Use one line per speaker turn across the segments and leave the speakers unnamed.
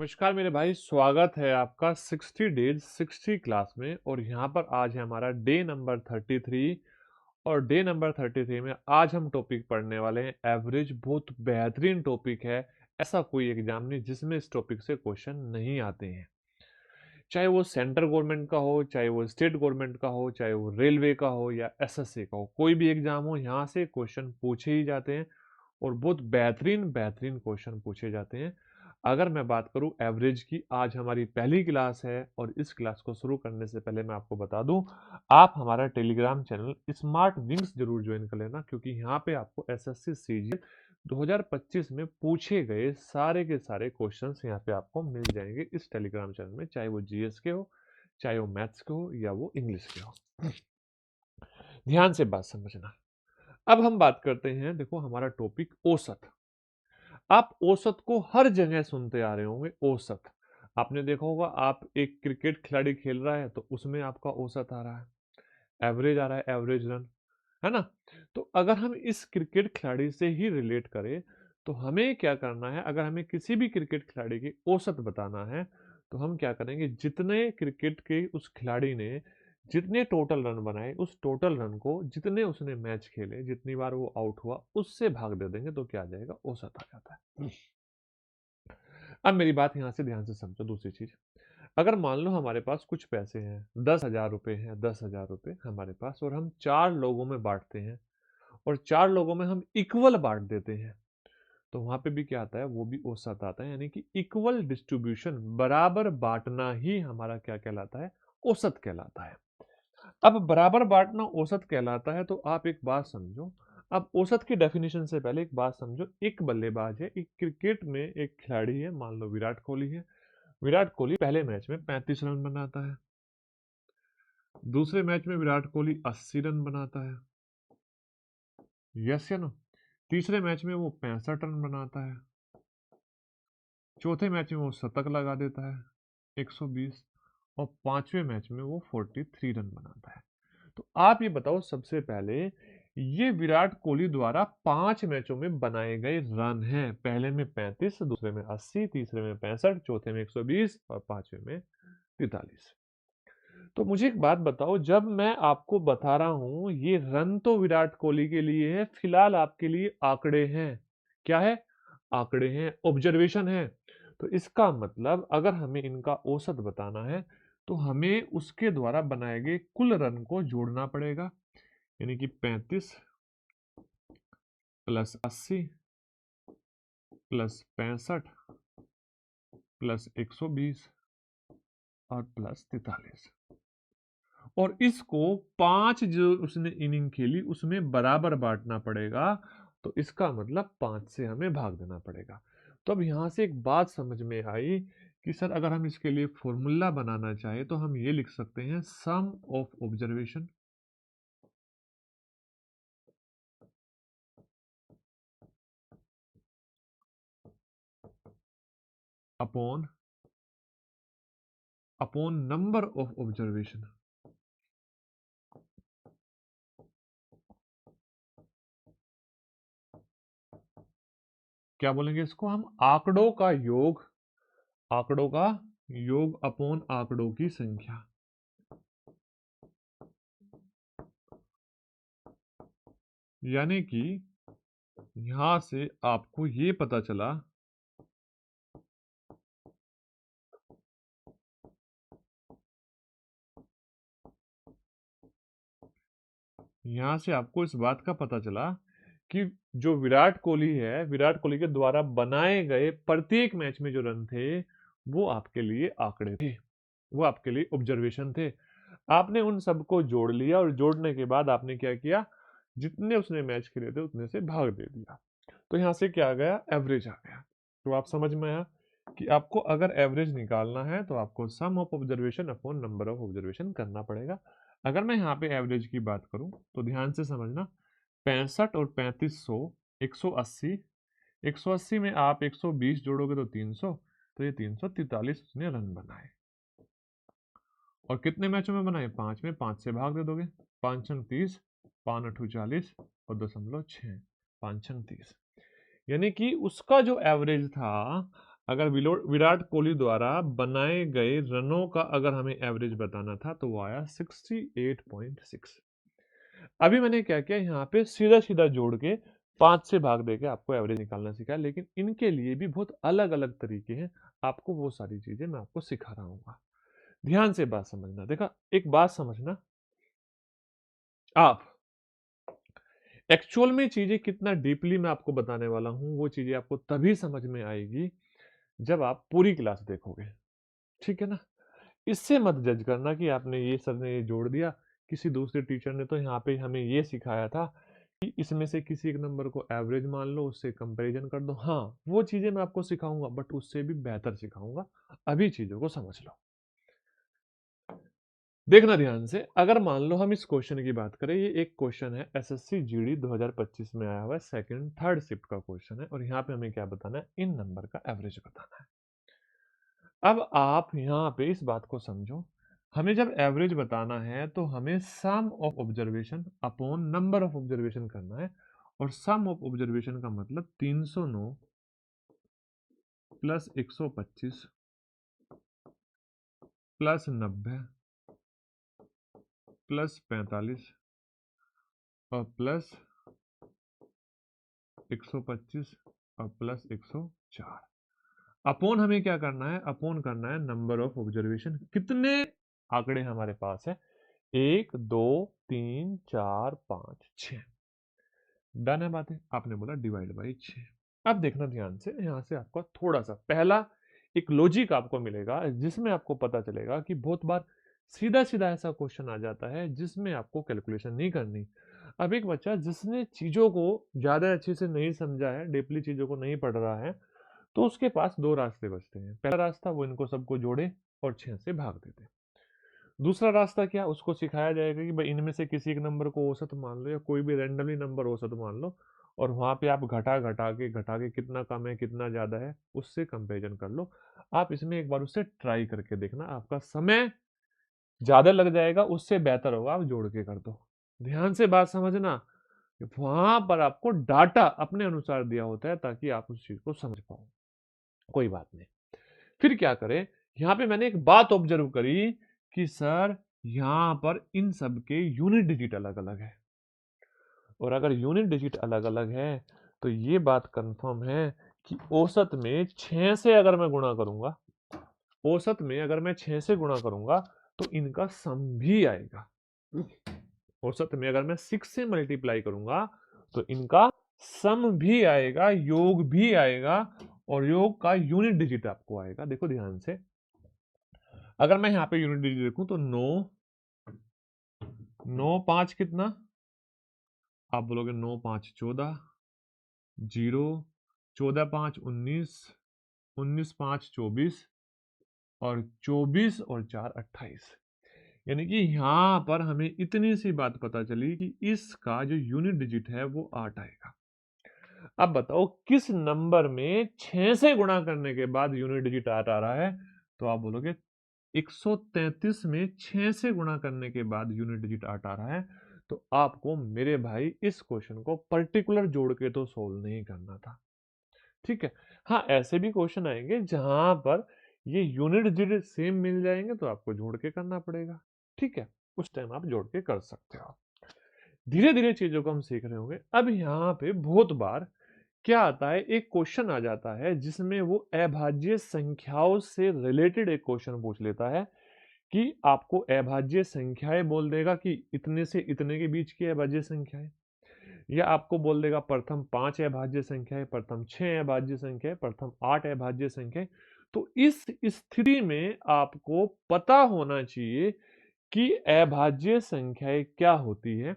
नमस्कार मेरे भाई, स्वागत है आपका 60 डेज 60 क्लास में। और यहाँ पर आज है हमारा डे नंबर 33। और डे नंबर 33 में आज हम टॉपिक पढ़ने वाले हैं एवरेज। बहुत बेहतरीन टॉपिक है। ऐसा कोई एग्जाम नहीं जिसमें इस टॉपिक से क्वेश्चन नहीं आते हैं, चाहे वो सेंट्रल गवर्नमेंट का हो, चाहे वो स्टेट गवर्नमेंट का हो, चाहे वो रेलवे का हो या एसएससी का हो, कोई भी एग्जाम हो, यहाँ से क्वेश्चन पूछे ही जाते हैं। और बहुत बेहतरीन बेहतरीन क्वेश्चन पूछे जाते हैं। अगर मैं बात करूं एवरेज की, आज हमारी पहली क्लास है और इस क्लास को शुरू करने से पहले मैं आपको बता दूं, आप हमारा टेलीग्राम चैनल स्मार्ट विंग्स जरूर ज्वाइन कर लेना, क्योंकि यहाँ पे आपको एसएससी सीजीएल 2025 में पूछे गए सारे के सारे क्वेश्चंस यहाँ पे आपको मिल जाएंगे इस टेलीग्राम चैनल में, चाहे वो जीएस के हो, चाहे वो मैथ्स के हो या वो इंग्लिश के हो। ध्यान से बात समझना। अब हम बात करते हैं, देखो हमारा टॉपिक औसत। आप औसत को हर जगह सुनते आ रहे होंगे। औसत आपने देखा होगा, आप एक क्रिकेट खिलाड़ी खेल रहा है तो उसमें आपका औसत आ रहा है, एवरेज आ रहा है, एवरेज रन, है ना। तो अगर हम इस क्रिकेट खिलाड़ी से ही रिलेट करें तो हमें क्या करना है, अगर हमें किसी भी क्रिकेट खिलाड़ी की औसत बताना है तो हम क्या करेंगे, जितने क्रिकेट के उस खिलाड़ी ने जितने टोटल रन बनाए, उस टोटल रन को जितने उसने मैच खेले, जितनी बार वो आउट हुआ, उससे भाग दे देंगे तो क्या आ जाएगा, औसत आ जाता है। अब मेरी बात यहां से ध्यान से समझो। दूसरी चीज, अगर मान लो हमारे पास कुछ पैसे हैं, 10,000 रुपए हैं, 10,000 रुपए हमारे पास, और हम 4 लोगों में बांटते हैं और 4 लोगों में हम इक्वल बांट देते हैं, तो वहां पे भी क्या आता है, वो भी औसत आता है। यानी कि इक्वल डिस्ट्रीब्यूशन, बराबर बांटना ही हमारा क्या कहलाता है, औसत कहलाता है। अब बराबर बांटना औसत कहलाता है, तो आप एक बात समझो। अब औसत की डेफिनेशन से पहले एक बात समझो। एक बल्लेबाज है, एक क्रिकेट में एक खिलाड़ी है, मान लो विराट कोहली है। विराट कोहली पहले मैच में 35 रन बनाता है, दूसरे मैच में विराट कोहली 80 रन बनाता है, यस या नो। तीसरे मैच में वो 65 रन बनाता है, चौथे मैच में वो शतक लगा देता है 120, और पांचवें मैच में वो 43 रन बनाता है। तो आप ये बताओ, सबसे पहले ये विराट कोहली द्वारा 5 मैचों में बनाए गए रन हैं। पहले में 35, दूसरे में 80, तीसरे में 65, चौथे में 120 और पांचवें में 43। तो मुझे एक बात बताओ, जब मैं आपको बता रहा हूं ये रन तो विराट कोहली के लिए है, फिलहाल आपके लिए आंकड़े हैं। क्या है? आंकड़े हैं, ऑब्जर्वेशन है। तो इसका मतलब अगर हमें इनका औसत बताना है तो हमें उसके द्वारा बनाए गए कुल रन को जोड़ना पड़ेगा। यानी कि 35 प्लस 80 प्लस 65 प्लस 120 और प्लस 43, और इसको 5 जो उसने इनिंग खेली उसमें बराबर बांटना पड़ेगा। तो इसका मतलब 5 से हमें भाग देना पड़ेगा। तो अब यहां से एक बात समझ में आई कि सर अगर हम इसके लिए फॉर्मूला बनाना चाहे तो हम ये लिख सकते हैं, sum of observation upon number of observation. क्या बोलेंगे इसको हम? आंकड़ों का योग, आंकड़ों का योग अपॉन आंकड़ों की संख्या। यानी कि यहां से आपको ये पता चला यहां से आपको इस बात का पता चला कि जो विराट कोहली है, विराट कोहली के द्वारा बनाए गए प्रत्येक मैच में जो रन थे वो आपके लिए आंकड़े थे, वो आपके लिए ऑब्जर्वेशन थे। आपने उन सबको जोड़ लिया और जोड़ने के बाद आपने क्या किया, जितने उसने मैच खेले थे उतने से भाग दे दिया। तो यहां से क्या आ गया, एवरेज आ गया। तो आप समझ में आया कि आपको अगर एवरेज निकालना है तो आपको sum of observation upon number of observation करना पड़ेगा। अगर मैं यहाँ पे एवरेज की बात करूं तो ध्यान से समझना, 65 और 3500, 180, 180 में आप 120 जोड़ोगे तो 300, तो ये 343 उसने रन बनाए। और कितने मैचों में बनाए? 5 में। 5 से भाग दे दोगे, 5 छंग 30, 5 अठू 40 और 0.6, 5 छंग 30। यानी कि उसका जो एवरेज था, अगर विराट कोहली द्वारा बनाए गए रनों का अगर हमें एवरेज बताना था तो वो आया 68.6। अभी मैंने क्या किया, यहाँ पे सीधा सीधा जोड़ के 5 से भाग देके आपको एवरेज निकालना सिखाया, लेकिन इनके लिए भी बहुत अलग अलग तरीके हैं। आपको वो सारी चीजें मैं आपको सिखा रहा हूँ। ध्यान से बात समझना। देखा, एक बात समझना, आप एक्चुअल में चीजें कितना डीपली मैं आपको बताने वाला हूं, वो चीजें आपको तभी समझ में आएगी जब आप पूरी क्लास देखोगे। ठीक है ना? इससे मत जज करना कि आपने ये सर ने ये जोड़ दिया, किसी दूसरे टीचर ने तो यहाँ पे हमें ये सिखाया था कि इसमें से किसी एक नंबर को एवरेज मान लो, उससे कंपैरिजन कर दो। हाँ, वो चीजें मैं आपको सिखाऊंगा, बट उससे भी बेहतर सिखाऊंगा। अभी चीजों को समझ लो। देखना ध्यान से, अगर मान लो हम इस क्वेश्चन की बात करें, ये एक क्वेश्चन है एसएससी जीडी 2025 में आया हुआ है, सेकंड थर्ड शिफ्ट का क्वेश्चन है, और यहाँ पे हमें क्या बताना है, इन नंबर का एवरेज बताना है। अब आप यहाँ पे इस बात को समझो, हमें जब एवरेज बताना है तो हमें sum of observation upon number of observation करना है, और सम ऑफ ऑब्जर्वेशन का मतलब 309 प्लस 125 प्लस 90 प्लस 45 और प्लस 125 और प्लस 104। अपॉन हमें क्या करना है, अपॉन करना है नंबर ऑफ ऑब्जर्वेशन। कितने आंकड़े हमारे पास है, 1 2 3 4 5 6। डन है बातें? आपने बोला डिवाइड बाई 6। अब देखना ध्यान से, यहां से आपको थोड़ा सा पहला एक लॉजिक आपको मिलेगा, जिसमें आपको पता चलेगा कि बहुत बार सीधा सीधा ऐसा क्वेश्चन आ जाता है जिसमें आपको कैलकुलेशन नहीं करनी। अब एक बच्चा जिसने चीजों को ज्यादा अच्छे से नहीं समझा है, डीपली चीजों को नहीं पढ़ रहा है, तो उसके पास दो रास्ते बचते हैं। पहला रास्ता, वो इनको सबको जोड़े और 6 से भाग देते। दूसरा रास्ता क्या, उसको सिखाया जाएगा कि भाई इनमें से किसी एक नंबर को औसत मान लो, या कोई भी रैंडमली नंबर औसत मान लो, और वहां पे आप घटा के कितना कम है कितना ज्यादा है उससे कंपेरिजन कर लो। आप इसमें एक बार उससे ट्राई करके देखना, आपका समय ज्यादा लग जाएगा, उससे बेहतर होगा आप जोड़ के कर दो। ध्यान से बात समझना, वहां पर आपको डाटा अपने अनुसार दिया होता है ताकि आप उस चीज को समझ पाओ। कोई बात नहीं, फिर क्या करें, यहां पे मैंने एक बात ऑब्जर्व करी कि सर यहां पर इन सब के यूनिट डिजिट अलग अलग है, और अगर यूनिट डिजिट अलग अलग है तो ये बात कंफर्म है कि औसत में 6 से अगर मैं गुणा करूंगा, औसत में अगर मैं 6 से गुणा करूंगा तो इनका सम भी आएगा। औसत में अगर मैं 6 से मल्टीप्लाई करूंगा तो इनका सम भी आएगा, योग भी आएगा, और योग का यूनिट डिजिट आपको आएगा। देखो ध्यान से, अगर मैं यहाँ पे यूनिट डिजिट देखूं तो 9 5 कितना, आप बोलोगे 9 5 14, 0 14 5 19, 19 5 24, और 24 और 4 28। यानी कि यहां पर हमें इतनी सी बात पता चली कि इसका जो यूनिट डिजिट है वो 8 आएगा। अब बताओ किस नंबर में 6 से गुणा करने के बाद यूनिट डिजिट 8 आ रहा है, तो आप बोलोगे 133 में 6 से गुणा करने के बाद यूनिट डिजिट 8 आ रहा है। तो आपको मेरे भाई इस क्वेश्चन को पर्टिकुलर जोड़ के तो सोल्व नहीं करना था। ठीक है? हाँ, ऐसे भी क्वेश्चन आएंगे जहां पर ये यूनिट डिजिट सेम मिल जाएंगे तो आपको जोड़ के करना पड़ेगा। ठीक है? उस टाइम आप जोड़ के कर सकते हो। धीरे धीरे चीजों को हम सीख रहे होंगे। अब यहाँ पे बहुत बार क्या आता है, एक क्वेश्चन आ जाता है जिसमें वो अभाज्य संख्याओं से रिलेटेड एक क्वेश्चन पूछ लेता है कि आपको अभाज्य संख्याएं बोल देगा कि इतने से इतने के बीच की अभाज्य संख्याएं, या आपको बोल देगा प्रथम 5 अभाज्य संख्याएं, प्रथम 6 अभाज्य संख्याएं, प्रथम 8 अभाज्य संख्याएं। तो इस स्थिति में आपको पता होना चाहिए कि अभाज्य संख्याएं क्या होती है।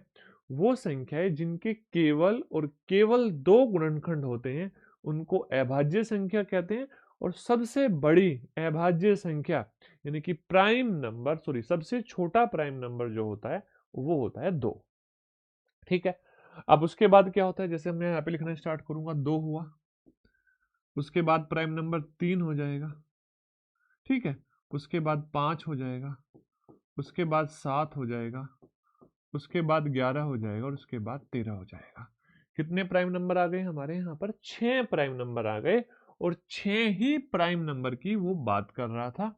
वो संख्याएं जिनके केवल और केवल 2 गुणनखंड होते हैं उनको अभाज्य संख्या कहते हैं, और सबसे बड़ी अभाज्य संख्या यानी कि प्राइम नंबर, सॉरी सबसे छोटा प्राइम नंबर जो होता है वो होता है 2। ठीक है? अब उसके बाद क्या होता है, जैसे मैं यहाँ पे लिखना स्टार्ट करूंगा, 2 हुआ, उसके बाद प्राइम नंबर 3 हो जाएगा। ठीक है? उसके बाद 5 हो जाएगा, उसके बाद 7 हो जाएगा, उसके बाद 11 हो जाएगा, और उसके बाद 13 हो जाएगा। कितने प्राइम नंबर आ गए हमारे यहाँ पर? 6 प्राइम नंबर आ गए। और 6 ही प्राइम नंबर की वो बात कर रहा था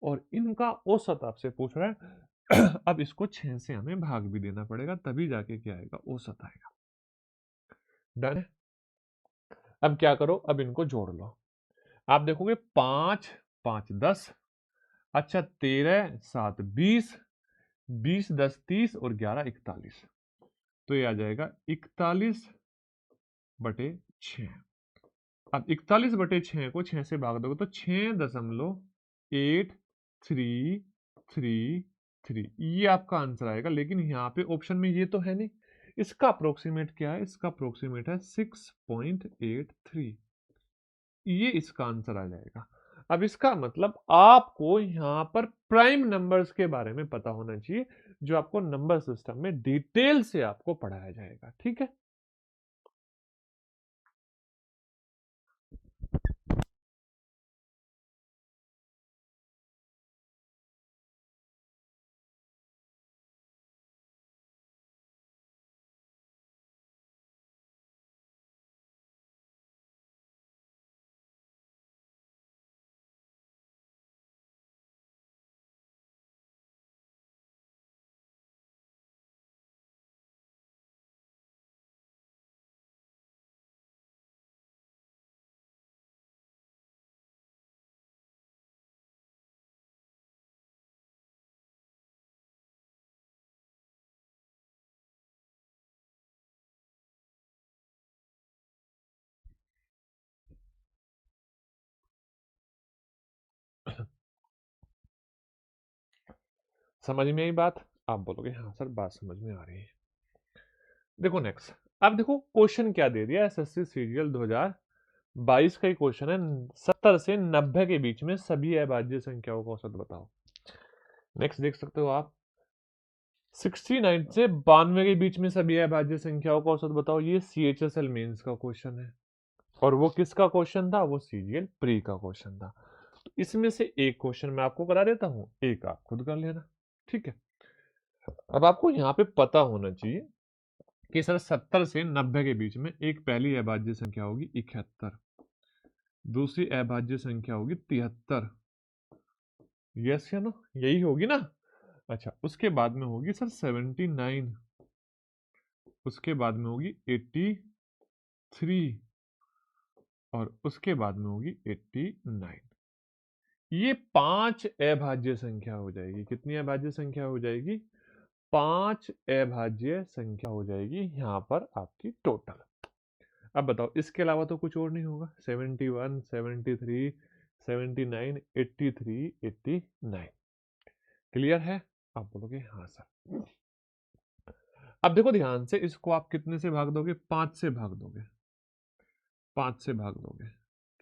और इनका औसत आपसे पूछ रहा है। अब इसको 6 से हमें भाग भी देना पड़ेगा, तभी जाके क्या आएगा, औसत आएगा। डन है। अब क्या करो, अब इनको जोड़ लो। आप देखोगे 5 5 10, अच्छा 13 7 20, 20 10 30 और 11 41, तो ये आ जाएगा 41/6। अब 41/6 को 6 से भाग दोगे तो 6.8333, ये आपका आंसर आएगा। लेकिन यहाँ पे ऑप्शन में ये तो है नहीं, इसका अप्रोक्सीमेट क्या है, इसका अप्रोक्सीमेट है 6.83, ये इसका आंसर आ जाएगा। अब इसका मतलब आपको यहाँ पर प्राइम नंबर्स के बारे में पता होना चाहिए, जो आपको नंबर सिस्टम में डिटेल से आपको पढ़ाया जाएगा। ठीक है, समझ में आई बात? आप बोलोगे हाँ सर बात समझ में आ रही है। देखो नेक्स्ट, अब देखो क्वेश्चन क्या दे दिया, एसएससी सीरियल 2022 का ही क्वेश्चन है। 70 से 90 के बीच में सभी अभाज्य संख्याओं का औसत बताओ। नेक्स्ट देख सकते हो आप, 69 से 92 के बीच में सभी अभाज्य संख्याओं का औसत बताओ। ये CHSL मेंस का क्वेश्चन है और वो किसका क्वेश्चन था, वो सीजीएल प्री का क्वेश्चन था। तो इसमें से एक क्वेश्चन मैं आपको करा देता हूं, एक आप खुद कर लेना। ठीक है, अब आपको यहाँ पे पता होना चाहिए कि सर 70 से 90 के बीच में एक पहली अभाज्य संख्या होगी 71, दूसरी अभाज्य संख्या होगी 73, यस या नो, यही होगी ना। अच्छा, उसके बाद में होगी सर 79, उसके बाद में होगी 83 और उसके बाद में होगी 89। ये 5 अभाज्य संख्या हो जाएगी। कितनी अभाज्य संख्या हो जाएगी, 5 अभाज्य संख्या हो जाएगी यहाँ पर आपकी टोटल। अब बताओ इसके अलावा तो कुछ और नहीं होगा। 71 73 79 83 89, क्लियर है? आप बोलोगे हाँ सर। अब देखो ध्यान से, इसको आप कितने से भाग दोगे, 5 से भाग दोगे, 5 से भाग दोगे,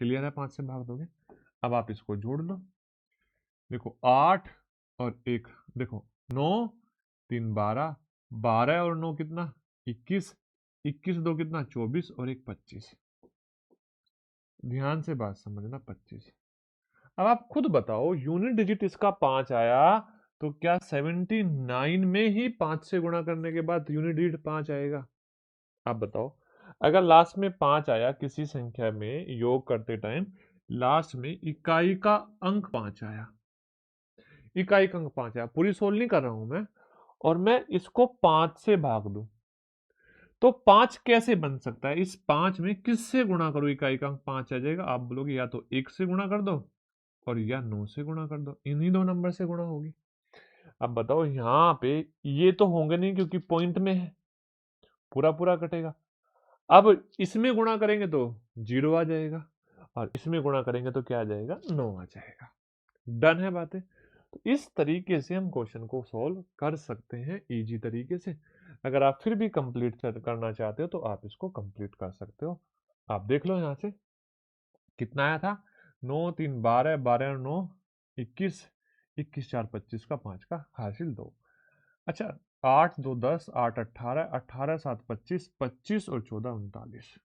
क्लियर है? 5 से भाग दोगे। अब आप इसको जोड़ लो, देखो 8 और 1, देखो 9 3 12, 12 और 9 कितना 21, 21 2 कितना 24 और 1 25। ध्यान से बात समझना, 25। अब आप खुद बताओ, यूनिट डिजिट इसका 5 आया तो क्या 79 में ही 5 से गुणा करने के बाद यूनिट डिजिट 5 आएगा? आप बताओ, अगर लास्ट में 5 आया किसी संख्या में योग करते टाइम, लास्ट में इकाई का अंक 5 आया, इकाई का अंक 5 आया, पूरी सोल्व नहीं कर रहा हूं मैं, और मैं इसको 5 से भाग दूं, तो 5 कैसे बन सकता है? इस 5 में किससे गुणा करो इकाई का अंक 5 आ जाएगा? आप बोलोगे या तो 1 से गुणा कर दो और या 9 से गुणा कर दो, इन्हीं दो नंबर से गुणा होगी। अब बताओ यहाँ पे ये तो होंगे नहीं क्योंकि पॉइंट में है, पूरा पूरा कटेगा। अब इसमें गुणा करेंगे तो 0 आ जाएगा और इसमें गुणा करेंगे तो क्या आ जाएगा, 9 आ जाएगा। डन है बातें? तो इस तरीके से हम क्वेश्चन को सॉल्व कर सकते हैं इजी तरीके से। अगर आप फिर भी कंप्लीट करना चाहते हो तो आप इसको कंप्लीट कर सकते हो। आप देख लो यहाँ से कितना आया था, 9 3 12, 12 और 9 21, 21 4 25 का 5 का हासिल 2। अच्छा, 8 2 10, 8 18, 18 7 25, 25 और 14 39,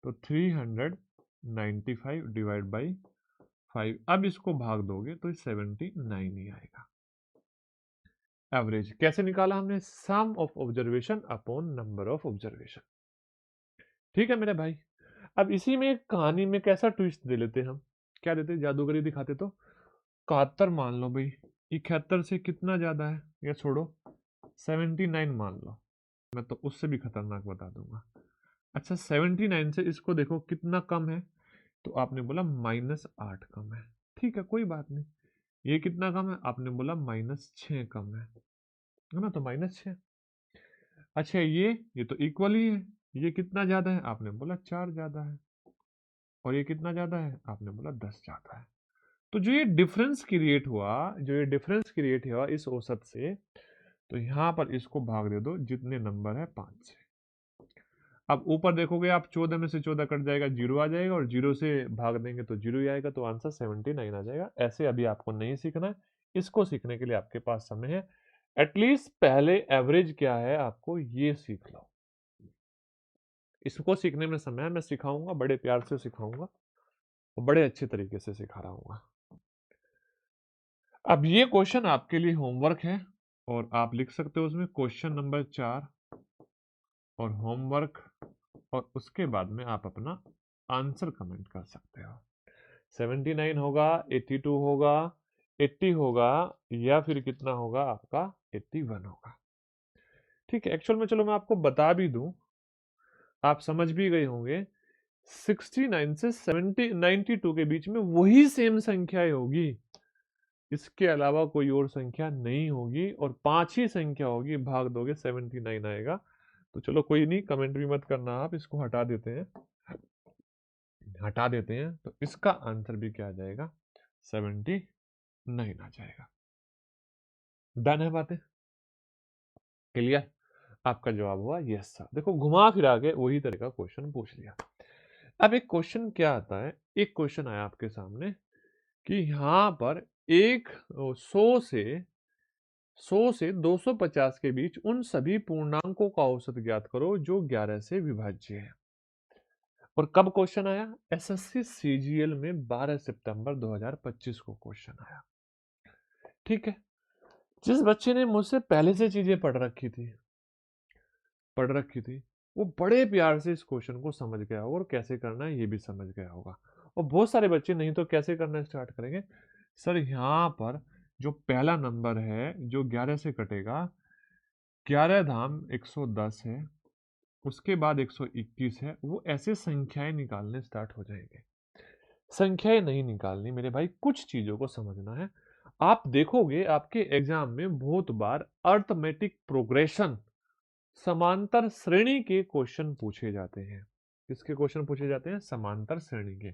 तो 395 डिवाइड बाई 5। अब इसको भाग दोगे तो 79 ही आएगा। एवरेज कैसे निकाला हमने, sum of observation upon number of observation. ठीक है मेरे भाई। अब इसी में एक कहानी में कैसा ट्विस्ट दे लेते हम, क्या देते, जादूगरी दिखाते तो 71 मान लो भाई, 71 से कितना ज्यादा है, या छोड़ो 79 मान लो, मैं तो उससे भी खतरनाक बता दूंगा। अच्छा 79 से इसको देखो कितना कम है, तो आपने बोला -8 कम है, ठीक है कोई बात नहीं। ये कितना कम है, आपने बोला -6 कम है ना, तो -6। अच्छा ये तो इक्वल ही है, ये कितना ज्यादा है, आपने बोला 4 ज्यादा है, और ये कितना ज्यादा है, आपने बोला 10 ज्यादा है। तो जो ये डिफरेंस क्रिएट हुआ, जो ये डिफरेंस क्रिएट हुआ इस औसत से, तो यहां पर इसको भाग दे दो जितने नंबर है 5 से। अब ऊपर देखोगे आप 14 में से 14 कट जाएगा, 0 आ जाएगा, और 0 से भाग देंगे तो 0 ही आएगा, तो आंसर 79 आ जाएगा। ऐसे अभी आपको नहीं सीखना है, इसको सीखने के लिए आपके पास समय है। एटलीस्ट पहले एवरेज क्या है आपको ये सीख लो, इसको सीखने में समय है। मैं सिखाऊंगा, बड़े प्यार से सिखाऊंगा और बड़े अच्छे तरीके से सिखा रहा हूँ। अब ये क्वेश्चन आपके लिए होमवर्क है, और आप लिख सकते हो उसमें क्वेश्चन नंबर 4 और होमवर्क, और उसके बाद में आप अपना आंसर कमेंट कर सकते हो। 79 होगा, 82 होगा, 80 होगा, या फिर कितना होगा आपका 81 होगा। ठीक है, एक्चुअल में चलो मैं आपको बता भी दूं, आप समझ भी गए होंगे। 69 से 92 के बीच में वही सेम संख्याएं होगी, इसके अलावा कोई और संख्या नहीं होगी, और 5 ही संख्या होगी, भाग दोगे 79 आएगा। तो चलो कोई नहीं, कमेंट भी मत करना आप, इसको हटा देते हैं, तो इसका आंसर भी क्या आ जाएगा, 79 आ जाएगा। डन है बातें, क्लियर? आपका जवाब हुआ यस सर। देखो घुमा फिरा के वही तरह का क्वेश्चन पूछ लिया। अब एक क्वेश्चन क्या आता है, एक क्वेश्चन आया आपके सामने कि यहां पर 100 से 250 के बीच उन सभी पूर्णांकों का औसत ज्ञात करो जो 11 से विभाज्य है। और कब क्वेश्चन आया, एसएससी सीजीएल में 12 सितंबर 2025 को क्वेश्चन आया। ठीक है, जिस बच्चे ने मुझसे पहले से चीजें पढ़ रखी थी, वो बड़े प्यार से इस क्वेश्चन को समझ गया होगा, और कैसे करना है ये भी समझ गया होगा। और बहुत सारे बच्चे नहीं तो कैसे करना स्टार्ट करेंगे, सर यहाँ पर जो पहला नंबर है जो 11 से कटेगा, 11 धाम 110 है, उसके बाद 121 है, वो ऐसे संख्याएं निकालने स्टार्ट हो जाएंगे। संख्याएं नहीं निकालनी मेरे भाई, कुछ चीजों को समझना है। आप देखोगे आपके एग्जाम में बहुत बार अर्थमेटिक प्रोग्रेशन, समांतर श्रेणी के क्वेश्चन पूछे जाते हैं। किसके क्वेश्चन पूछे जाते हैं, समांतर श्रेणी के।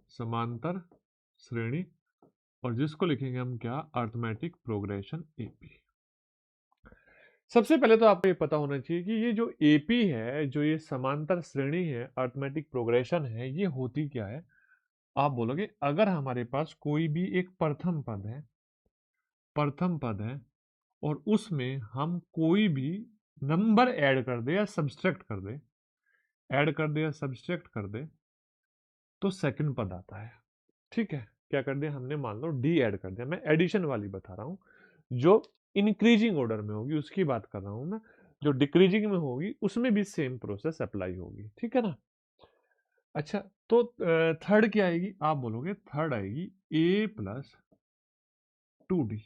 समांतर श्रेणी, और जिसको लिखेंगे हम क्या, अर्थमेटिक प्रोग्रेशन एपी। सबसे पहले तो आपको ये पता होना चाहिए कि ये जो एपी है, जो ये समांतर श्रेणी है, अर्थमेटिक प्रोग्रेशन है, ये होती क्या है। आप बोलोगे अगर हमारे पास कोई भी एक प्रथम पद है और उसमें हम कोई भी नंबर ऐड कर दे या सब्सट्रैक्ट कर दे, तो सेकंड पद आता है। ठीक है, क्या कर दिया हमने, मान लो डी ऐड कर दिया, मैं एडिशन वाली बता रहा हूं, जो इंक्रीजिंग ऑर्डर में होगी उसकी बात कर रहा हूं मैं, जो डिक्रीजिंग में होगी उसमें भी सेम प्रोसेस अप्लाई होगी। ठीक है ना। अच्छा, तो थर्ड क्या आएगी, आप बोलोगे थर्ड आएगी ए प्लस 2d।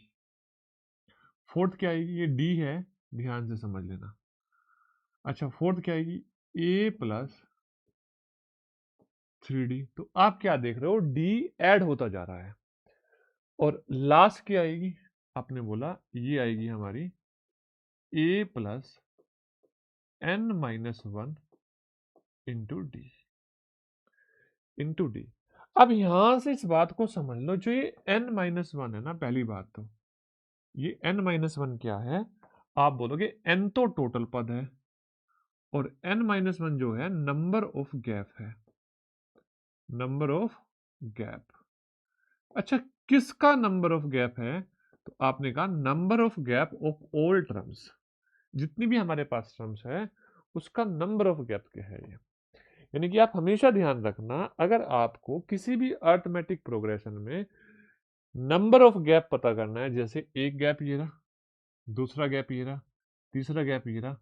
फोर्थ क्या आएगी, ये डी है, ध्यान से समझ लेना। अच्छा फोर्थ क्या आएगी, ए प्लस 3d। तो आप क्या देख रहे हो, डी ऐड होता जा रहा है। और लास्ट क्या आएगी, आपने बोला ये आएगी हमारी ए प्लस n-1 इंटू डी। अब यहां से इस बात को समझ लो, जो ये n-1 है ना, पहली बात तो ये n-1 क्या है, आप बोलोगे n तो टोटल पद है, और n-1 जो है नंबर ऑफ गैप है, नंबर ऑफ गैप। अच्छा, किसका नंबर ऑफ गैप है, तो आपने कहा number of gap of all terms, जितनी भी हमारे पास टर्म्स है उसका नंबर ऑफ गैप क्या है ये। यानी कि आप हमेशा ध्यान रखना, अगर आपको किसी भी अर्थमेटिक प्रोग्रेशन में नंबर ऑफ गैप पता करना है, जैसे एक गैप ये रहा, दूसरा गैप ये रहा, तीसरा गैप ये रहा,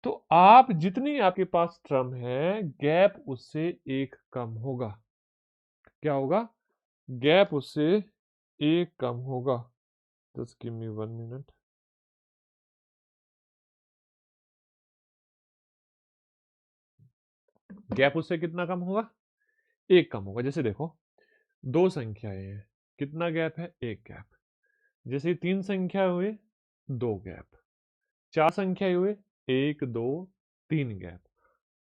तो आप जितनी आपके पास टर्म है गैप उससे एक कम होगा। क्या होगा? गैप उससे एक कम होगा। Just give me 1 minute. Gap उससे कितना कम होगा? एक कम होगा। जैसे देखो, दो संख्याएं हैं, कितना गैप है? एक गैप। जैसे तीन संख्या हुए, दो गैप। चार संख्या हुए, एक दो तीन गैप।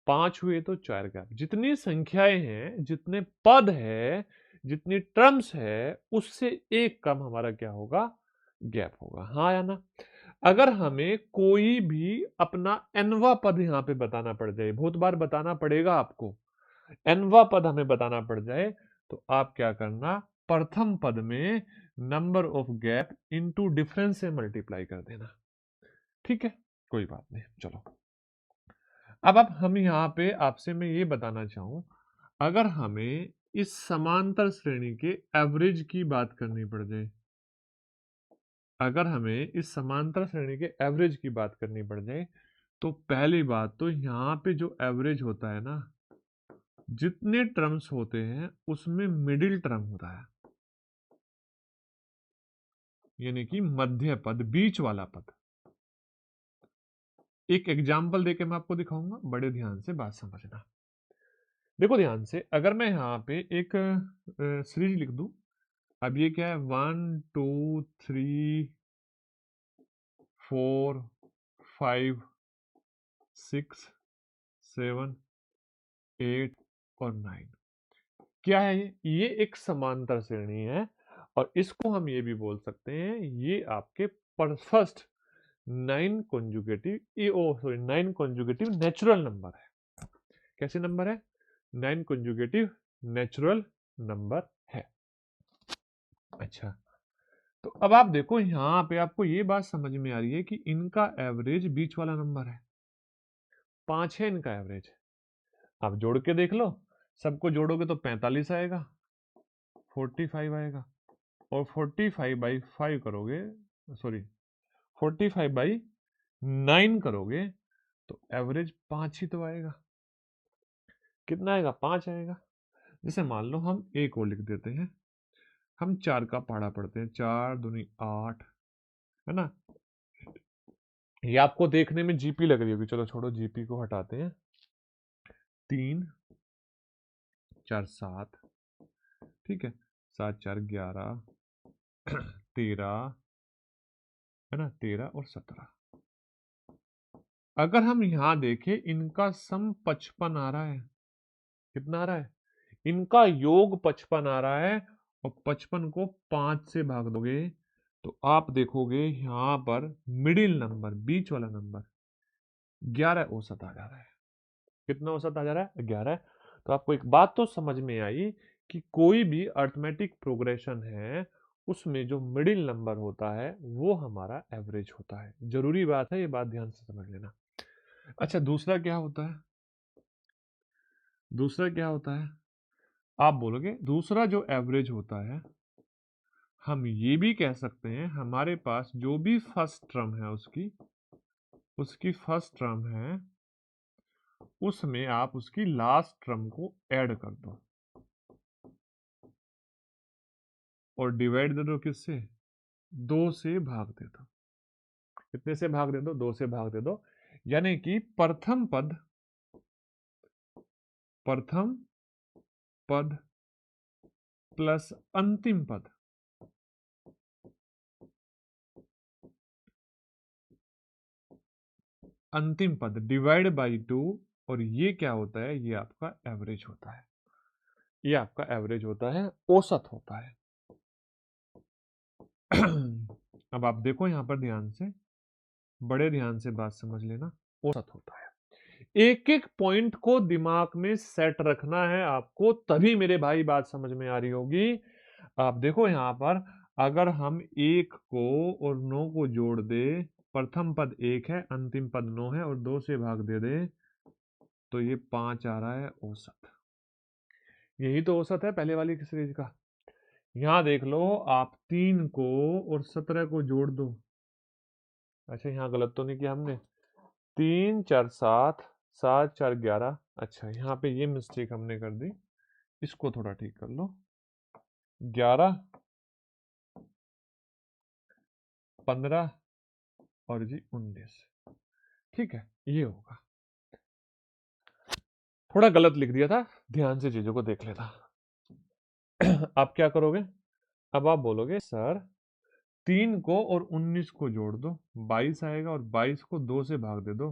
पांच हुए तो चार गैप। जितनी संख्याएं हैं, जितने पद है, जितनी टर्म्स है, उससे एक कम हमारा क्या होगा? गैप होगा। हाँ या ना? अगर हमें कोई भी अपना nवा पद यहां पे बताना पड़ जाए, बहुत बार बताना पड़ेगा आपको, nवा पद हमें बताना पड़ जाए, तो आप क्या करना? प्रथम पद में number of gap into difference से मल्टीप्लाई कर देना। ठीक है, कोई बात नहीं, चलो। अब हम यहाँ पे आपसे मैं ये बताना चाहूं, अगर हमें इस समांतर श्रेणी के एवरेज की बात करनी पड़ जाए, अगर हमें इस समांतर श्रेणी के एवरेज की बात करनी पड़ जाए, तो पहली बात तो यहाँ पे जो एवरेज होता है ना, जितने टर्म्स होते हैं उसमें मिडिल टर्म होता है, यानी कि मध्य पद, बीच वाला पद। एक एग्जाम्पल देके मैं आपको दिखाऊंगा, बड़े ध्यान से बात समझना। देखो ध्यान से, अगर मैं यहाँ पे एक सीरीज लिख दूं, अब ये क्या है? 1 2 3 4 5 6 7 8 और 9। क्या है ये एक समांतर श्रेणी है, और इसको हम ये भी बोल सकते हैं, ये आपके फर्स्ट 9 कॉन्जुगेटिव, ओ सॉरी 9 कॉन्जुगेटिव नेचुरल नंबर है। कैसे नंबर है? 9 कॉन्जुगेटिव नेचुरल नंबर है। अच्छा, तो अब आप देखो यहाँ पे आपको ये बात समझ में आ रही है कि इनका एवरेज बीच वाला नंबर है, 5 है इनका एवरेज। आप जोड़ के देख लो, सबको जोड़ोगे तो 45 आएगा, 45 आएगा, और 45/5 करोगे, सॉरी 45/9 करोगे, तो एवरेज 5 ही तो आएगा। कितना आएगा? 5 आएगा। जैसे मान लो हम एक और लिख देते हैं, हम 4 का पहाड़ा पढ़ते हैं, 4 दूनी 8, है ना? ये आपको देखने में जीपी लग रही होगी, चलो छोड़ो, जीपी को हटाते हैं। 3 4 7, ठीक है, 7 4 11 13, है ना, 13 और 17। अगर हम यहां देखें, इनका सम 55 आ रहा है। कितना आ रहा है? इनका योग 55 आ रहा है, और 55 को 5 से भाग दोगे तो आप देखोगे यहां पर मिडिल नंबर, बीच वाला नंबर 11 औसत आ जा रहा है। कितना औसत आ जा रहा है? 11। तो आपको एक बात तो समझ में आई कि कोई भी अर्थमेटिक प्रोग्रेशन है, उसमें जो मिडिल नंबर होता है वो हमारा एवरेज होता है। जरूरी बात है, ये बात ध्यान से समझ लेना। अच्छा, दूसरा क्या होता है? दूसरा क्या होता है? आप बोलोगे दूसरा जो एवरेज होता है, हम ये भी कह सकते हैं हमारे पास जो भी फर्स्ट टर्म है उसकी फर्स्ट टर्म है, उसमें आप उसकी लास्ट टर्म को ऐड कर दो और डिवाइड दे दो किससे? 2 से भाग दे दो। कितने से भाग दे दो? 2 से भाग दे दो। यानी कि प्रथम पद प्लस अंतिम पद, अंतिम पद डिवाइड बाई 2, और ये क्या होता है? ये आपका एवरेज होता है। ये आपका एवरेज होता है, औसत होता है। अब आप देखो यहां पर ध्यान से, बड़े ध्यान से बात समझ लेना। औसत होता है, एक एक पॉइंट को दिमाग में सेट रखना है आपको, तभी मेरे भाई बात समझ में आ रही होगी। आप देखो यहां पर, अगर हम 1 को और 9 को जोड़ दे, प्रथम पद 1 है, अंतिम पद 9 है, और 2 से भाग दे दे, तो ये 5 आ रहा है औसत। यही तो औसत है पहले वाली सीरीज का। यहां देख लो, आप 3 को और 17 को जोड़ दो। अच्छा, यहाँ गलत तो नहीं किया हमने? 3 4 7, 7 4 11। अच्छा, यहाँ पे ये मिस्टेक हमने कर दी, इसको थोड़ा ठीक कर लो। 11 15 और जी 19। ठीक है, ये होगा। थोड़ा गलत लिख दिया था, ध्यान से चीजों को देख लेता। आप क्या करोगे? अब आप बोलोगे सर 3 को और 19 को जोड़ दो, 22 आएगा, और 22 को 2 से भाग दे दो,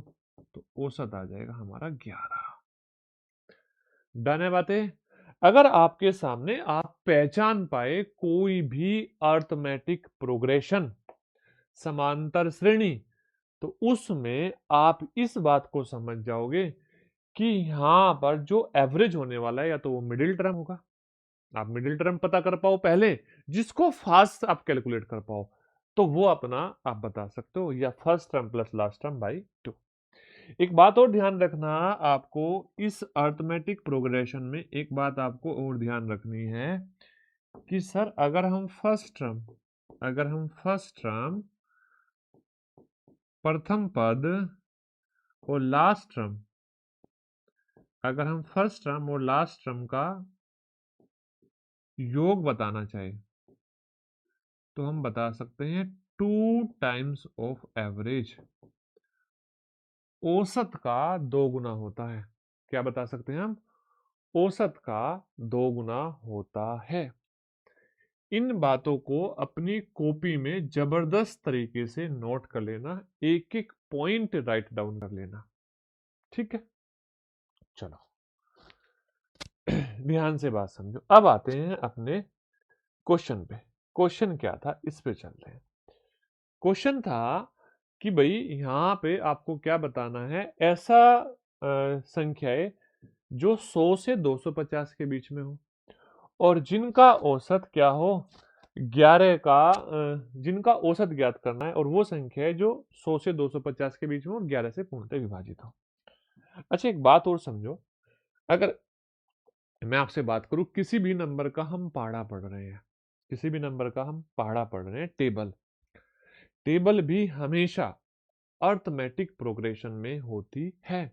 तो औसत आ जाएगा हमारा 11। डन है बातें? अगर आपके सामने आप पहचान पाए कोई भी अर्थमेटिक प्रोग्रेशन, समांतर श्रेणी, तो उसमें आप इस बात को समझ जाओगे कि यहां पर जो एवरेज होने वाला है या तो वो मिडिल टर्म होगा। आप मिडिल टर्म पता कर पाओ पहले, जिसको फास्ट आप कैलकुलेट कर पाओ, तो वो अपना आप बता सकते हो, या first term plus last term by 2। एक बात और ध्यान रखना, आपको इस अर्थमेटिक प्रोग्रेशन में एक बात आपको और ध्यान रखनी है कि सर अगर हम फर्स्ट टर्म, प्रथम पद और लास्ट टर्म, अगर हम फर्स्ट टर्म और लास्ट टर्म का योग बताना चाहे, तो हम बता सकते हैं 2 टाइम्स ऑफ एवरेज। औसत का 2 गुना होता है। क्या बता सकते हैं हम? औसत का 2 गुना होता है। इन बातों को अपनी कॉपी में जबरदस्त तरीके से नोट कर लेना, एक एक पॉइंट राइट डाउन कर लेना। ठीक है, चलो ध्यान से बात समझो। अब आते हैं अपने क्वेश्चन पे। क्वेश्चन क्या था, इस पे चल रहे हैं। क्वेश्चन था कि भाई यहां पे आपको क्या बताना है, ऐसा संख्याएं जो 100 से 250 के बीच में हो, और जिनका औसत क्या हो, 11 का, जिनका औसत ज्ञात करना है, और वो संख्या है जो 100 से 250 के बीच में और 11 से पूर्णतः विभाजित हो। अच्छा, एक बात और समझो, अगर मैं आपसे बात करूं, किसी भी नंबर का हम पहाड़ा पढ़ रहे हैं, किसी भी नंबर का हम पहाड़ा पढ़ रहे हैं, टेबल, टेबल भी हमेशा अर्थमेटिक प्रोग्रेशन में होती है।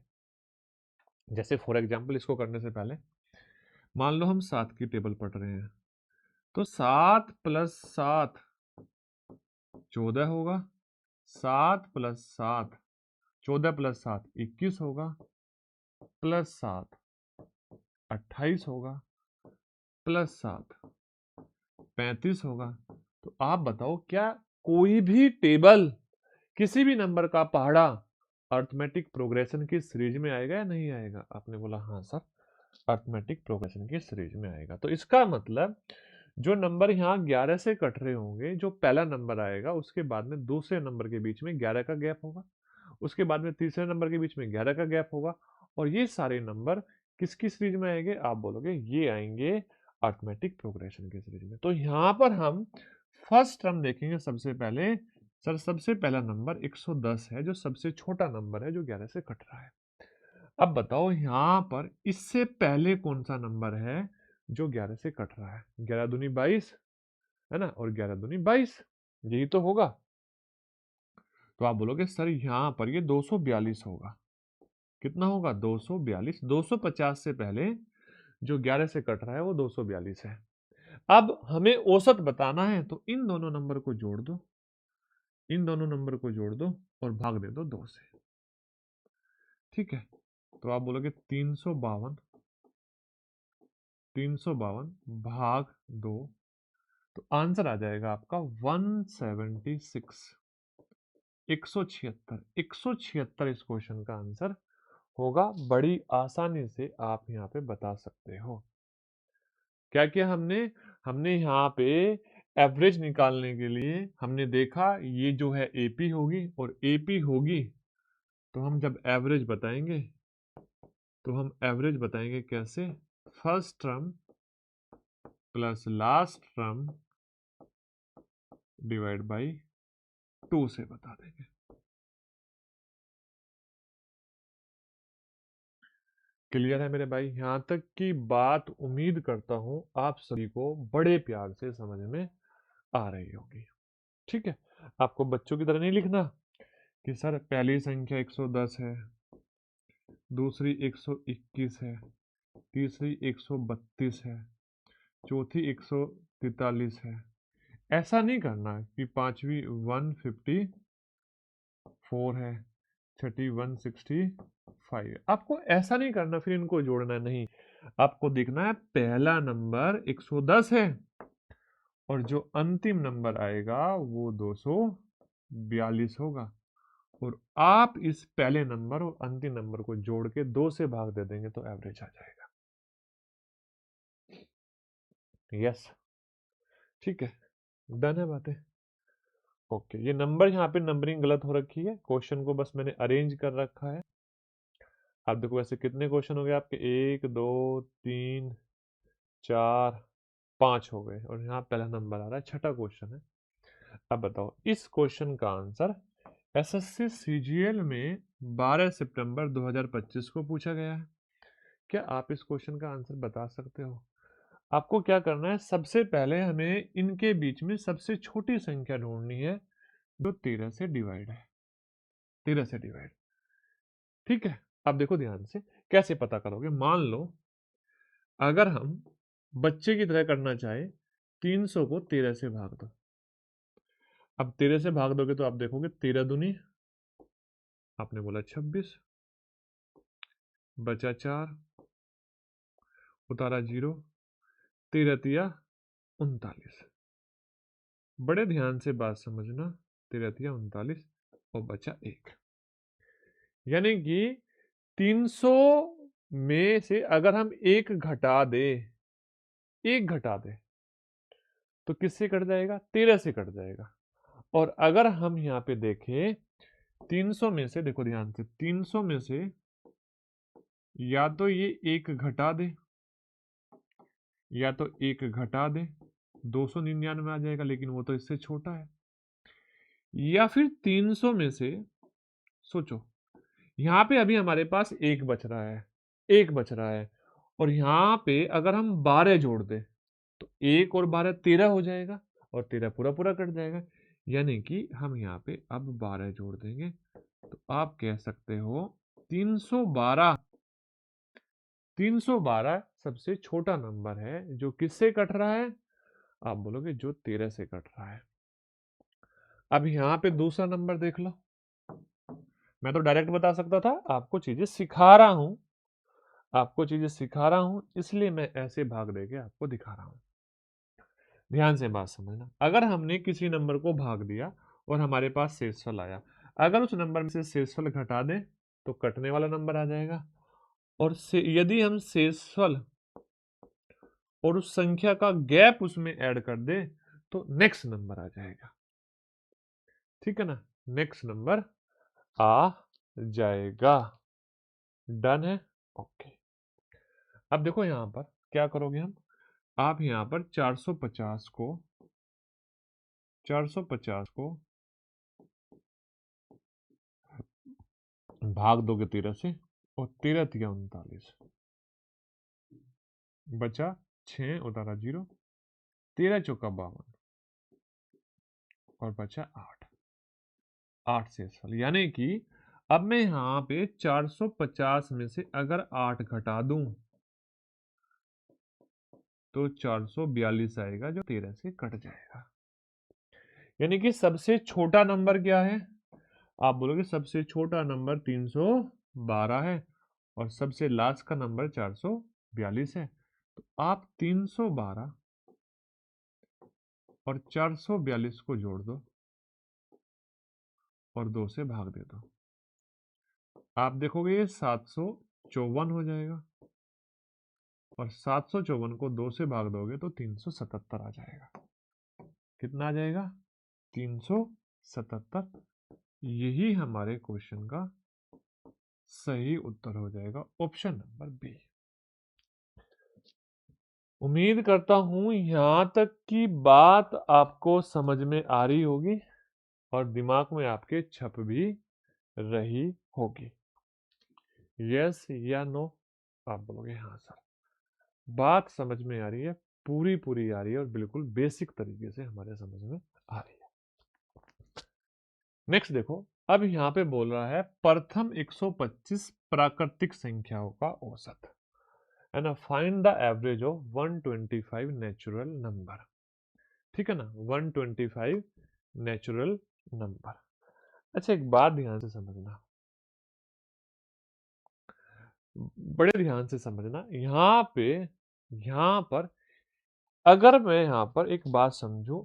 जैसे फॉर एग्जांपल, इसको करने से पहले मान लो हम 7 की टेबल पढ़ रहे हैं, तो 7 प्लस 7 14 होगा, 7 प्लस 7 14 प्लस 7 21 होगा, प्लस 7 28 होगा, प्लस 7 35 होगा। तो आप बताओ, क्या कोई भी टेबल किसी भी नंबर का पहाड़ा अर्थमेटिक प्रोग्रेशन की सीरीज में आएगा या नहीं आएगा? आपने बोला हाँ सर, अर्थमेटिक प्रोग्रेशन की सीरीज में आएगा। तो इसका मतलब जो नंबर यहाँ 11 से कट रहे होंगे, जो पहला नंबर आएगा उसके बाद में दूसरे नंबर के बीच में 11 का गैप होगा, उसके बाद में तीसरे नंबर के बीच में 11 का गैप होगा, और ये सारे नंबर किसकी सीरीज में आएंगे? आप बोलोगे ये आएंगे अर्थमेटिक प्रोग्रेशन की सीरीज में। तो यहाँ पर हम फर्स्ट टर्म देखेंगे सबसे पहले। सर सबसे पहला नंबर 110 है, जो सबसे छोटा नंबर है, जो 11 से कट रहा है। अब बताओ यहाँ पर इससे पहले कौन सा नंबर है जो 11 से कट रहा है? 11 दूनी 22 है ना, और 11 दूनी 22, यही तो होगा। तो आप बोलोगे सर यहाँ पर ये 242 होगा। कितना होगा? 242। 250 से पहले जो 11 से कट रहा है वो 242 है। अब हमें औसत बताना है, तो इन दोनों नंबर को जोड़ दो, इन दोनों नंबर को जोड़ दो और भाग दे दो 2 से। ठीक है, तो आप बोलोगे 352, 352 भाग 2, तो आंसर आ जाएगा आपका 176, 176। 176 इस क्वेश्चन का आंसर होगा। बड़ी आसानी से आप यहाँ पे बता सकते हो। क्या किया हमने? हमने यहाँ पे एवरेज निकालने के लिए हमने देखा ये जो है एपी होगी, और एपी होगी तो हम जब एवरेज बताएंगे, तो हम एवरेज बताएंगे कैसे? First term plus last term divide by 2 से बता देंगे। क्लियर है मेरे भाई? यहाँ तक की बात उम्मीद करता हूँ आप सभी को बड़े प्यार से समझ में आ रही होगी। ठीक है, आपको बच्चों की तरह नहीं लिखना कि सर पहली संख्या 110 है, दूसरी 121 है, तीसरी 132 है, चौथी 143 है। ऐसा नहीं करना कि पांचवी 154 है, छठी 165 है। आपको ऐसा नहीं करना, फिर इनको जोड़ना नहीं। आपको देखना है पहला नंबर 110 है और जो अंतिम नंबर आएगा वो 242 होगा, और आप इस पहले नंबर और अंतिम नंबर को जोड़ के 2 से भाग दे देंगे तो एवरेज आ जाएगा। यस, ठीक है, डन है बातें। ओके, ये नंबर यहाँ पे नंबरिंग गलत हो रखी है, क्वेश्चन को बस मैंने अरेंज कर रखा है। आप देखो वैसे कितने क्वेश्चन हो गए आपके, 1 2 3 4 5 हो गए, और यहाँ पहला नंबर आ रहा है, छठा क्वेश्चन है। अब बताओ इस क्वेश्चन का आंसर एसएससी सीजीएल में 12 सितंबर 2025 को पूछा गया है। क्या आप इस क्वेश्चन का आंसर बता सकते हो? आपको क्या करना है, सबसे पहले हमें इनके बीच में सबसे छोटी संख्या ढूंढनी है जो 13 से डिवाइड है। 13 से डिवाइड, ठीक है। अब देखो ध्यान से कैसे पता करोगे। मान लो अगर हम बच्चे की तरह करना चाहे, 300 को 13 से भाग दो। अब 13 से भाग दोगे तो आप देखोगे 13 दूनी, आपने बोला 26, बचा 4, उतारा 0, 13 तिया 39। बड़े ध्यान से बात समझना, 13 तिया 39 और बचा 1। यानी कि 300 में से अगर हम एक घटा दे, एक घटा दे तो किससे कट जाएगा? 13 से कट जाएगा। और अगर हम यहाँ पे देखें 300 में से, देखो ध्यान से, 300 में से या तो ये एक घटा दे, या तो एक घटा दे, 299 आ जाएगा, लेकिन वो तो इससे छोटा है। या फिर 300 में से, सोचो यहाँ पे अभी हमारे पास एक बच रहा है, एक बच रहा है, और यहाँ पे अगर हम 12 जोड़ दें तो 1 और 12 13 हो जाएगा, और 13 पूरा पूरा कट जाएगा। यानी कि हम यहाँ पे अब 12 जोड़ देंगे तो आप कह सकते हो 312। 312 सबसे छोटा नंबर है जो किससे कट रहा है? आप बोलोगे जो 13 से कट रहा है। अब यहाँ पे दूसरा नंबर देख लो। मैं तो डायरेक्ट बता सकता था, आपको चीजें सिखा रहा हूं, आपको चीजें सिखा रहा हूं, इसलिए मैं ऐसे भाग देके आपको दिखा रहा हूं। ध्यान से बात समझना, अगर हमने किसी नंबर को भाग दिया और हमारे पास शेषफल आया, अगर उस नंबर में से शेषफल घटा दें तो कटने वाला नंबर आ जाएगा, और यदि हम शेषफल और उस संख्या का गैप उसमें ऐड कर दे तो नेक्स्ट नंबर आ जाएगा। ठीक है ना, नेक्स्ट नंबर आ जाएगा। डन है, ओके। अब देखो यहां पर क्या करोगे हम, आप यहां पर 450 को 450 को भाग दोगे 13 से, और 13 तिया 39, बचा 6, उतारा 0, 13 चौका 52 और बचा 8। 8 से साल, यानी कि अब मैं यहाँ पे 450 में से अगर 8 घटा दूं तो 442 आएगा जो 13 से कट जाएगा। यानी कि सबसे छोटा नंबर क्या है? आप बोलोगे सबसे छोटा नंबर 312 है और सबसे लास्ट का नंबर 442 है। तो आप 312 और 442 को जोड़ दो और 2 से भाग दे दो। आप देखोगे ये 754 हो जाएगा, और 754 को 2 से भाग दोगे तो 377 आ जाएगा। कितना आ जाएगा? 377। यही हमारे क्वेश्चन का सही उत्तर हो जाएगा, ऑप्शन नंबर बी। उम्मीद करता हूं यहां तक की बात आपको समझ में आ रही होगी और दिमाग में आपके छप भी रही होगी। यस या नो? आप बोलोगे हाँ सर। बात समझ में आ रही है, पूरी पूरी आ रही है और बिल्कुल बेसिक तरीके से हमारे समझ में आ रही है। नेक्स्ट देखो, अब यहाँ पे बोल रहा है प्रथम 125 प्राकृतिक संख्याओं का औसत, है ना। Find the average of 125 natural number. ठीक है ना, 125 नेचुरल नंबर। अच्छा, एक बात ध्यान से समझना, बड़े ध्यान से समझना। यहाँ पर अगर मैं यहाँ पर एक बात समझू,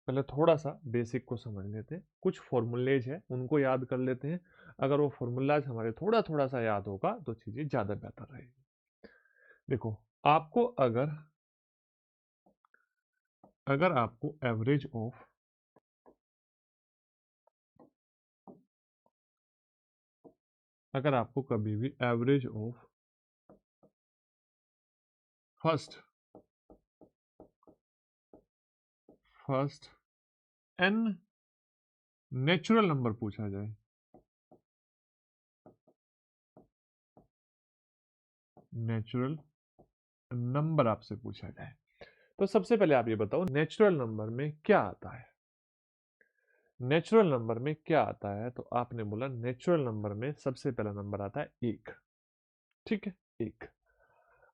पहले थोड़ा सा बेसिक को समझ लेते हैं। कुछ फॉर्मूलेज है उनको याद कर लेते हैं। अगर वो फॉर्मूलाज हमारे थोड़ा थोड़ा सा याद होगा तो चीजें ज्यादा बेहतर रहेगी। देखो, आपको अगर अगर आपको एवरेज ऑफ अगर आपको कभी भी average of first first n natural number पूछा जाए, नेचुरल नंबर आपसे पूछा जाए, तो सबसे पहले आप ये बताओ नेचुरल नंबर में क्या आता है। नेचुरल नंबर में क्या आता है, तो आपने बोला नेचुरल नंबर में सबसे पहला नंबर आता है एक। ठीक है, एक।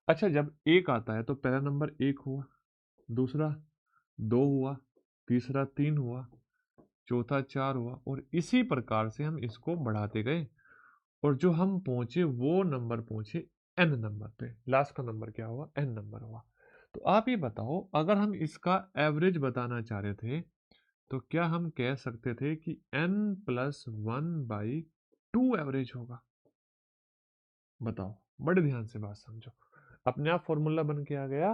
अच्छा, जब एक आता है तो पहला नंबर एक हुआ, दूसरा दो हुआ, तीसरा तीन हुआ, चौथा चार हुआ, और इसी प्रकार से हम इसको बढ़ाते गए और जो हम पहुंचे वो नंबर पहुंचे एन नंबर पे। लास्ट का नंबर क्या हुआ, एन नंबर हुआ। तो आप ये बताओ, अगर हम इसका एवरेज बताना चाह रहे थे तो क्या हम कह सकते थे कि n plus one by to average होगा? बताओ, बड़े ध्यान से बात समझो। अपने आप फॉर्मूला बन के आ गया,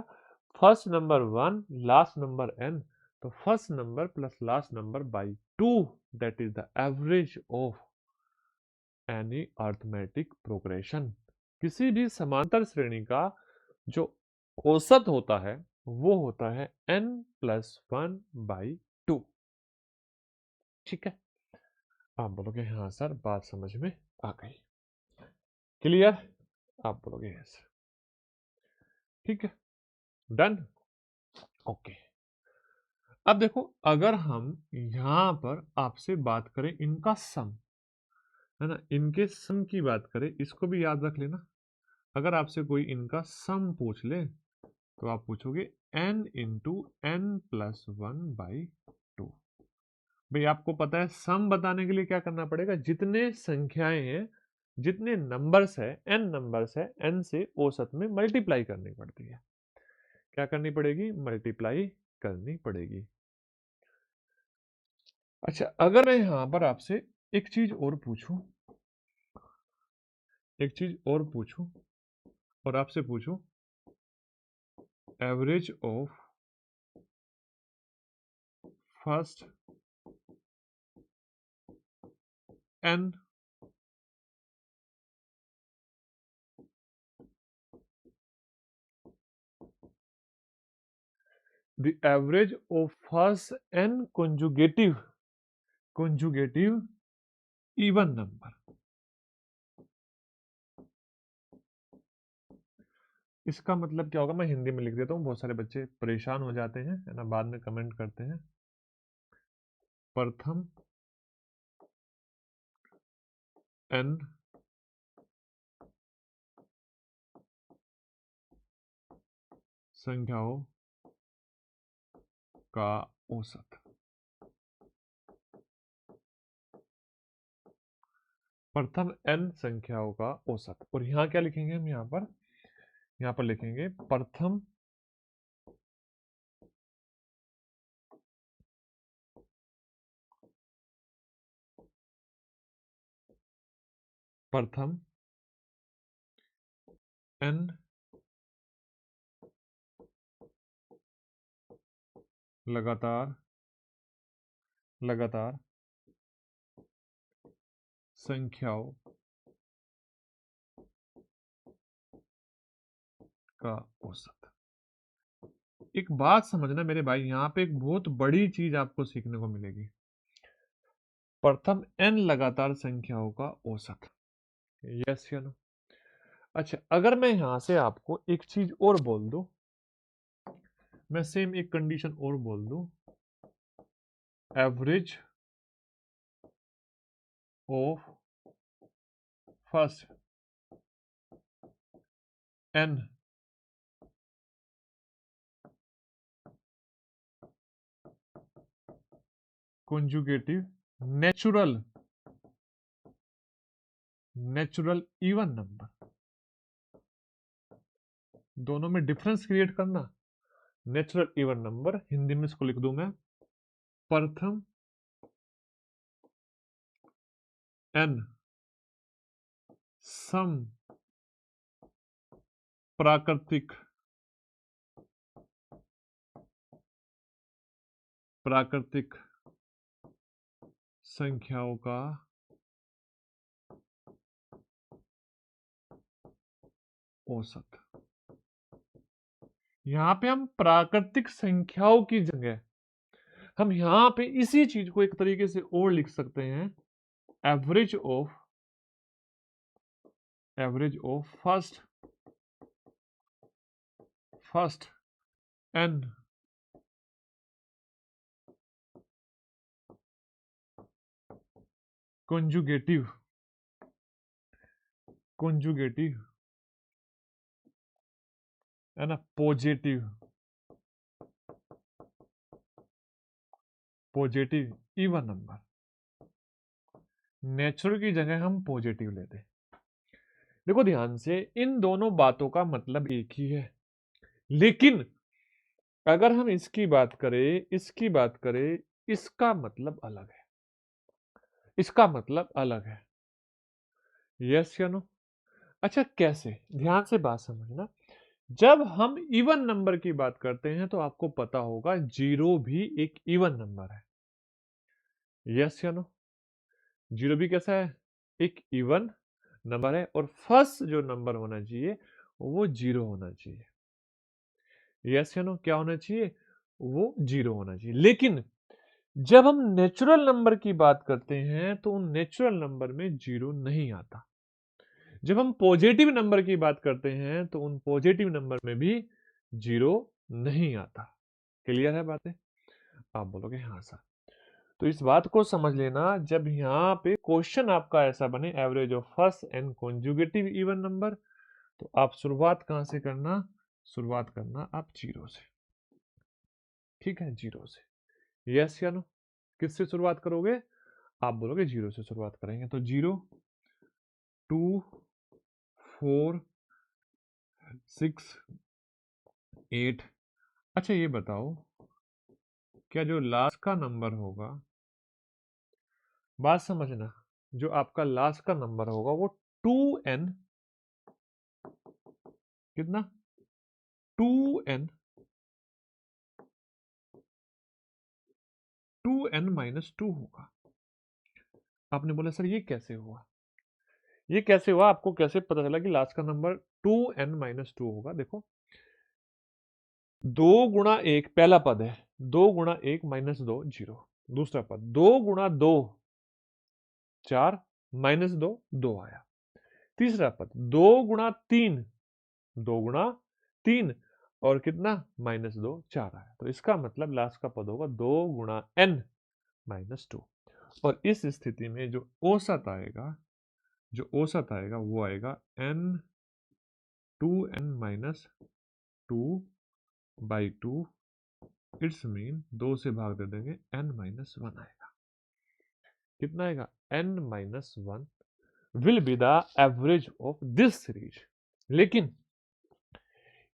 first number one, last number n, तो first number plus last number by two, that is the average of any arithmetic progression. किसी भी समांतर श्रेणी का जो औसत होता है वो होता है n plus one by to. ठीक है, आप बोलोगे हाँ सर, बात समझ में आ गई, क्लियर? आप बोलोगे यस। ठीक है, डन, ओके। अब देखो, अगर हम यहां पर आपसे बात करें इनका सम, है ना, इनके सम की बात करें, इसको भी याद रख लेना। अगर आपसे कोई इनका सम पूछ ले तो आप पूछोगे n into n plus one by two. भाई आपको पता है सम बताने के लिए क्या करना पड़ेगा, जितने संख्याएं हैं, जितने नंबर्स है, n नंबर्स है, n से औसत में मल्टीप्लाई करनी पड़ती है। क्या करनी पड़ेगी, मल्टीप्लाई करनी पड़ेगी। अच्छा, अगर मैं यहां पर आपसे एक चीज और पूछूं, एक चीज और पूछूं और आपसे पूछूं average of first n the average of first n conjugative even number। इसका मतलब क्या होगा, मैं हिंदी में लिख देता हूँ, बहुत सारे बच्चे परेशान हो जाते हैं, है ना, बाद में कमेंट करते हैं। प्रथम n संख्याओं का औसत। प्रथम n संख्याओं का औसत, और यहाँ क्या लिखेंगे हम, यहाँ पर लिखेंगे प्रथम प्रथम n लगातार लगातार संख्याओं का औसत। एक बात समझना मेरे भाई, यहाँ पे एक बहुत बड़ी चीज आपको सीखने को मिलेगी। प्रथम n लगातार संख्याओं का औसत, यस या नो? अच्छा, अगर मैं यहां से आपको एक चीज और बोल दूं, मैं सेम एक कंडीशन और बोल दूं, average of first n conjugative natural even number, दोनों में डिफरेंस क्रिएट करना। नेचुरल इवन नंबर, हिंदी में इसको लिख दूं मैं, प्रथम एन सम प्राकृतिक संख्याओं का औसत। यहां पे हम प्राकृतिक संख्याओं की जगह हम यहां पे इसी चीज को एक तरीके से और लिख सकते हैं, average of first n conjugative है ना, पॉजिटिव इवन नंबर। नेचुरल की जगह हम पॉजिटिव लेते हैं। देखो ध्यान से, इन दोनों बातों का मतलब एक ही है, लेकिन अगर हम इसकी बात करें, इसका मतलब अलग है, इसका मतलब अलग है। यस या नो? अच्छा, कैसे? ध्यान से बात समझना। जब हम इवन नंबर की बात करते हैं तो आपको पता होगा जीरो भी एक इवन नंबर है। यस या नो? जीरो भी कैसा है? एक इवन नंबर है, और फर्स्ट जो नंबर होना चाहिए वो जीरो होना चाहिए। यस या नो? क्या होना चाहिए? वो जीरो होना चाहिए। लेकिन जब हम नेचुरल नंबर की बात करते हैं तो उन नेचुरल नंबर में जीरो नहीं आता। जब हम पॉजिटिव नंबर की बात करते हैं तो उन पॉजिटिव नंबर में भी जीरो नहीं आता। क्लियर है बातें? आप बोलोगे हाँ सर। तो इस बात को समझ लेना, जब यहाँ पे क्वेश्चन आपका ऐसा बने, average of first and conjugative even number, तो आप शुरुआत कहां से करना? शुरुआत करना आप जीरो से। ठीक है, जीरो से। यस या नो? किससे शुरुआत करोगे? आप बोलोगे जीरो से शुरुआत करेंगे, तो जीरो, 2, 4, 6, 8। अच्छा ये बताओ, क्या जो लास्ट का नंबर होगा, बात समझना, जो आपका लास्ट का नंबर होगा वो 2n, कितना? 2n, 2n-2 होगा। आपने बोला सर ये कैसे हुआ? ये कैसे हुआ? आपको कैसे पता चला कि लास्ट का नंबर 2n-2 होगा? देखो, 2 गुणा 1 पहला पद है, 2 गुणा 1 -2 0। दूसरा पद 2 गुणा 2 4, -2 2 आया। तीसरा पद 2 गुणा 3, 2 गुणा 3, और कितना? -2 4 आया। तो इसका मतलब लास्ट का पद होगा 2 गुणा n-2। और इस स्थिति में जो औसत आएगा वो आएगा n 2n-2 by 2। It's mean 2 से भाग दे देंगे, n-1 आएगा। कितना आएगा? n-1 will be the average of this series. लेकिन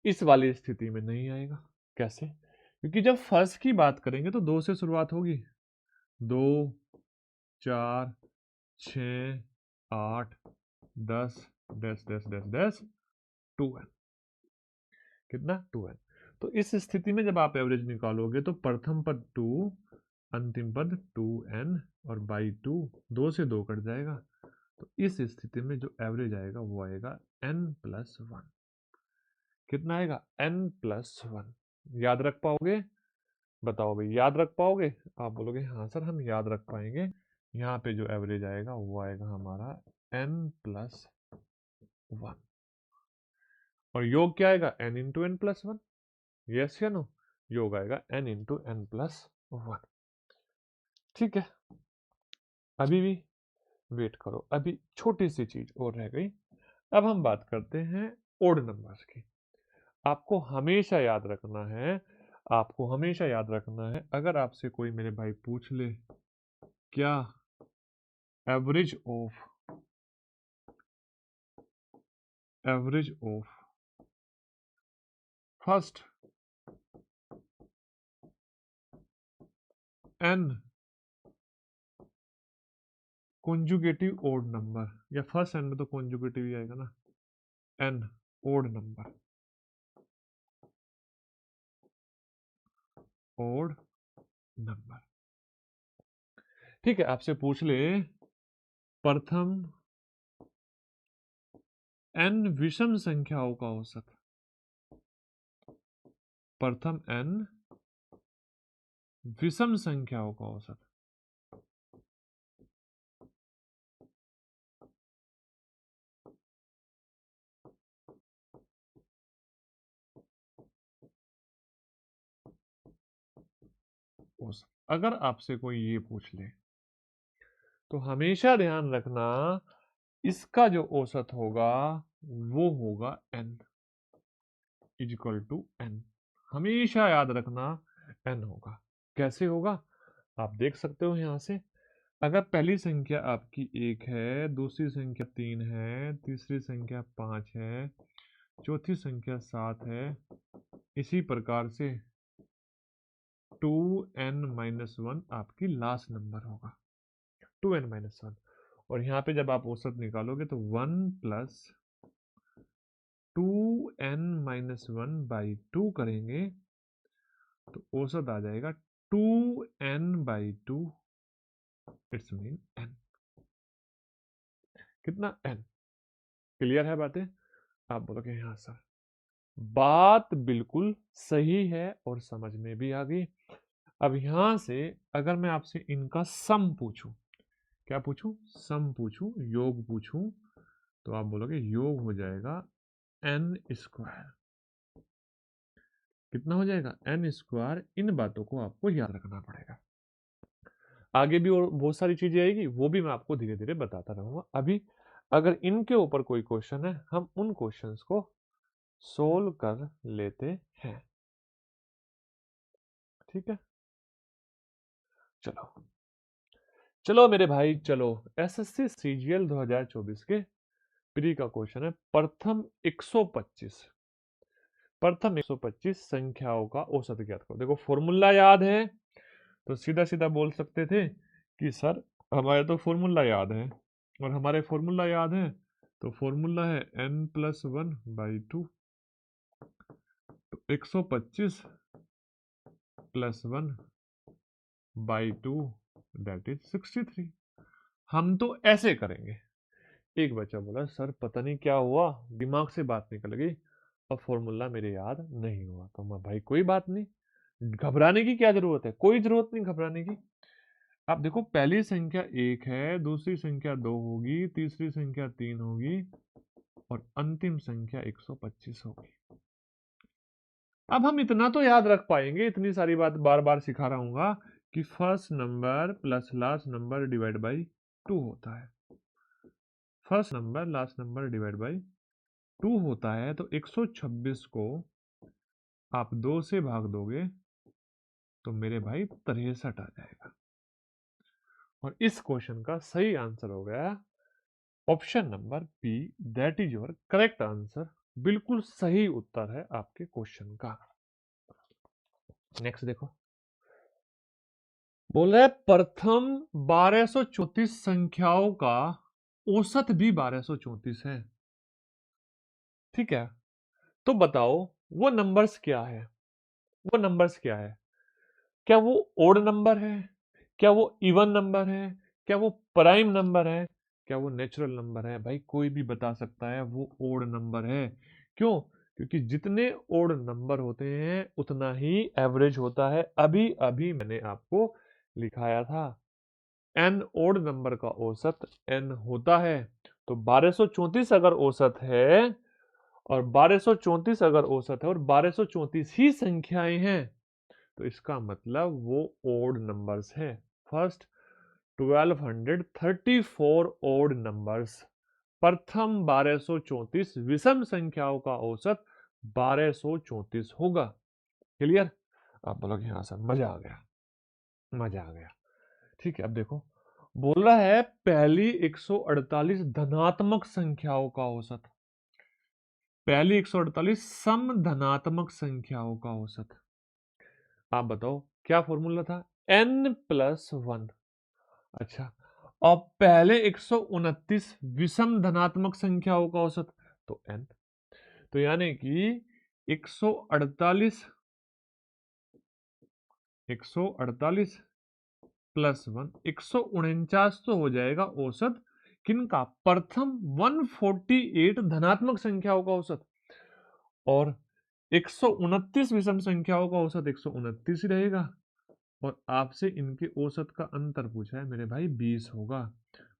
इस वाली स्थिति में नहीं आएगा। कैसे? क्योंकि जब फर्स्ट की बात करेंगे तो 2 से शुरुआत होगी, 2, 4, 6, 8, 10, 10, 10, 10, 10, 2n। कितना? 2n। तो इस स्थिति में जब आप एवरेज निकालोगे तो प्रथम पद 2, अंतिम पद 2n, और बाई 2, 2 से 2 कट जाएगा। तो इस स्थिति में जो एवरेज आएगा वो आएगा n+1। कितना आएगा? n+1। याद रख पाओगे? बताओ भाई, याद रख पाओगे? आप बोलोगे हाँ सर हम याद रख पाएंगे। यहाँ पे जो एवरेज आएगा वो आएगा हमारा n+1। और योग क्या आएगा n into n plus one, yes या नो, योग आएगा n into n plus one. ठीक है, अभी भी वेट करो, अभी छोटी सी चीज और रह गई। अब हम बात करते हैं ओड नंबर्स की। आपको हमेशा याद रखना है, आपको हमेशा याद रखना है, अगर आपसे कोई मेरे भाई पूछ ले क्या average of first n conjugative odd number, या फर्स्ट एन में तो कॉन्जुगेटिव ही आएगा ना, n odd number, odd number. ठीक है, आपसे पूछ ले प्रथम एन विषम संख्याओं का औसत, प्रथम एन विषम संख्याओं का औसत, औसत अगर आपसे कोई ये पूछ ले तो हमेशा ध्यान रखना इसका जो औसत होगा वो होगा n is equal to n, हमेशा याद रखना n होगा। कैसे होगा आप देख सकते हो यहां से, अगर पहली संख्या आपकी 1 है, दूसरी संख्या 3 है, तीसरी संख्या 5 है, चौथी संख्या 7 है, इसी प्रकार से 2n-1 आपकी लास्ट नंबर होगा, 2n-1। और यहाँ पे जब आप औसत निकालोगे तो 1 प्लस 2n-1/2 करेंगे तो औसत आ जाएगा 2n/2, इट्स मीन n। कितना n? क्लियर है बातें? आप बोलोगे हाँ सर, बात बिल्कुल सही है और समझ में भी आ गई। अब यहां से अगर मैं आपसे इनका सम पूछूं, क्या पूछूं? सम पूछूं, योग पूछूं, तो आप बोलोगे योग हो जाएगा n स्क्वायर। कितना हो जाएगा? n square. इन बातों को आपको याद रखना पड़ेगा। आगे भी और बहुत सारी चीजें आएगी, वो भी मैं आपको धीरे धीरे बताता रहूंगा। अभी अगर इनके ऊपर कोई क्वेश्चन है, हम उन क्वेश्चंस को सोल्व कर लेते हैं। ठीक है, चलो चलो मेरे भाई चलो। एसएससी सीजीएल 2024 के प्री का क्वेश्चन है, प्रथम 125 संख्याओं का औसत ज्ञात करो। देखो फॉर्मूला याद है तो सीधा सीधा बोल सकते थे कि सर हमारे तो फॉर्मूला याद है, और हमारे फॉर्मूला याद है तो फॉर्मूला है n+1/2, तो 125 + 1/2 दैट इज 63। हम तो ऐसे करेंगे। एक बच्चा बोला सर पता नहीं क्या हुआ, दिमाग से बात निकल गई और फॉर्मूला मेरे याद नहीं हुआ। तो मैं भाई कोई बात नहीं, घबराने की क्या जरूरत है, कोई जरूरत नहीं घबराने की। आप देखो पहली संख्या 1 है, दूसरी संख्या 2 होगी, तीसरी संख्या 3 होगी और अंतिम संख्या 125 होगी। अब हम इतना तो याद रख पाएंगे, इतनी सारी बात बार बार सिखा रहूंगा कि first number plus last number divide by 2 होता है। First number last number divide by 2 होता है, तो 126 को आप 2 से भाग दोगे तो मेरे भाई 63 आ जाएगा। और इस क्वेश्चन का सही आंसर हो गया option number B, that is your correct answer. बिल्कुल सही उत्तर है आपके क्वेश्चन का। नेक्स्ट देखो, बोल रहे प्रथम 1234 संख्याओं का औसत भी 1234 है। ठीक है, तो बताओ वो नंबर्स क्या है, वो नंबर्स क्या है? क्या वो ओड नंबर है, क्या वो इवन नंबर है, क्या वो प्राइम नंबर है, क्या वो नेचुरल नंबर है? भाई कोई भी बता सकता है वो ओड नंबर है। क्यों? क्योंकि जितने ओड नंबर होते हैं उतना ही एवरेज होता है। अभी अभी मैंने आपको लिखाया था एन ओड नंबर का औसत एन होता है। तो 1234 अगर औसत है और 1234 अगर औसत है और 1234 ही संख्याएं हैं तो इसका मतलब वो ओड नंबर्स है। फर्स्ट 1234 ओड नंबर्स, प्रथम 1234 विषम संख्याओं का औसत 1234 होगा। क्लियर? आप बोलोगे हाँ सर, मजा आ गया, मजा आ गया। ठीक है, अब देखो बोल रहा है पहली 148 धनात्मक संख्याओं का औसत, पहली 148 सम धनात्मक संख्याओं का औसत। आप बताओ क्या फॉर्मूला था? n+1। अच्छा, और पहले 129 विषम धनात्मक संख्याओं का औसत, तो n, तो यानी कि 148 +1 149 तो हो जाएगा औसत किनका? प्रथम 148 धनात्मक संख्याओं का औसत, और 129 विषम संख्याओं का औसत 129 ही रहेगा, और आपसे इनके औसत का अंतर पूछा है मेरे भाई 20 होगा।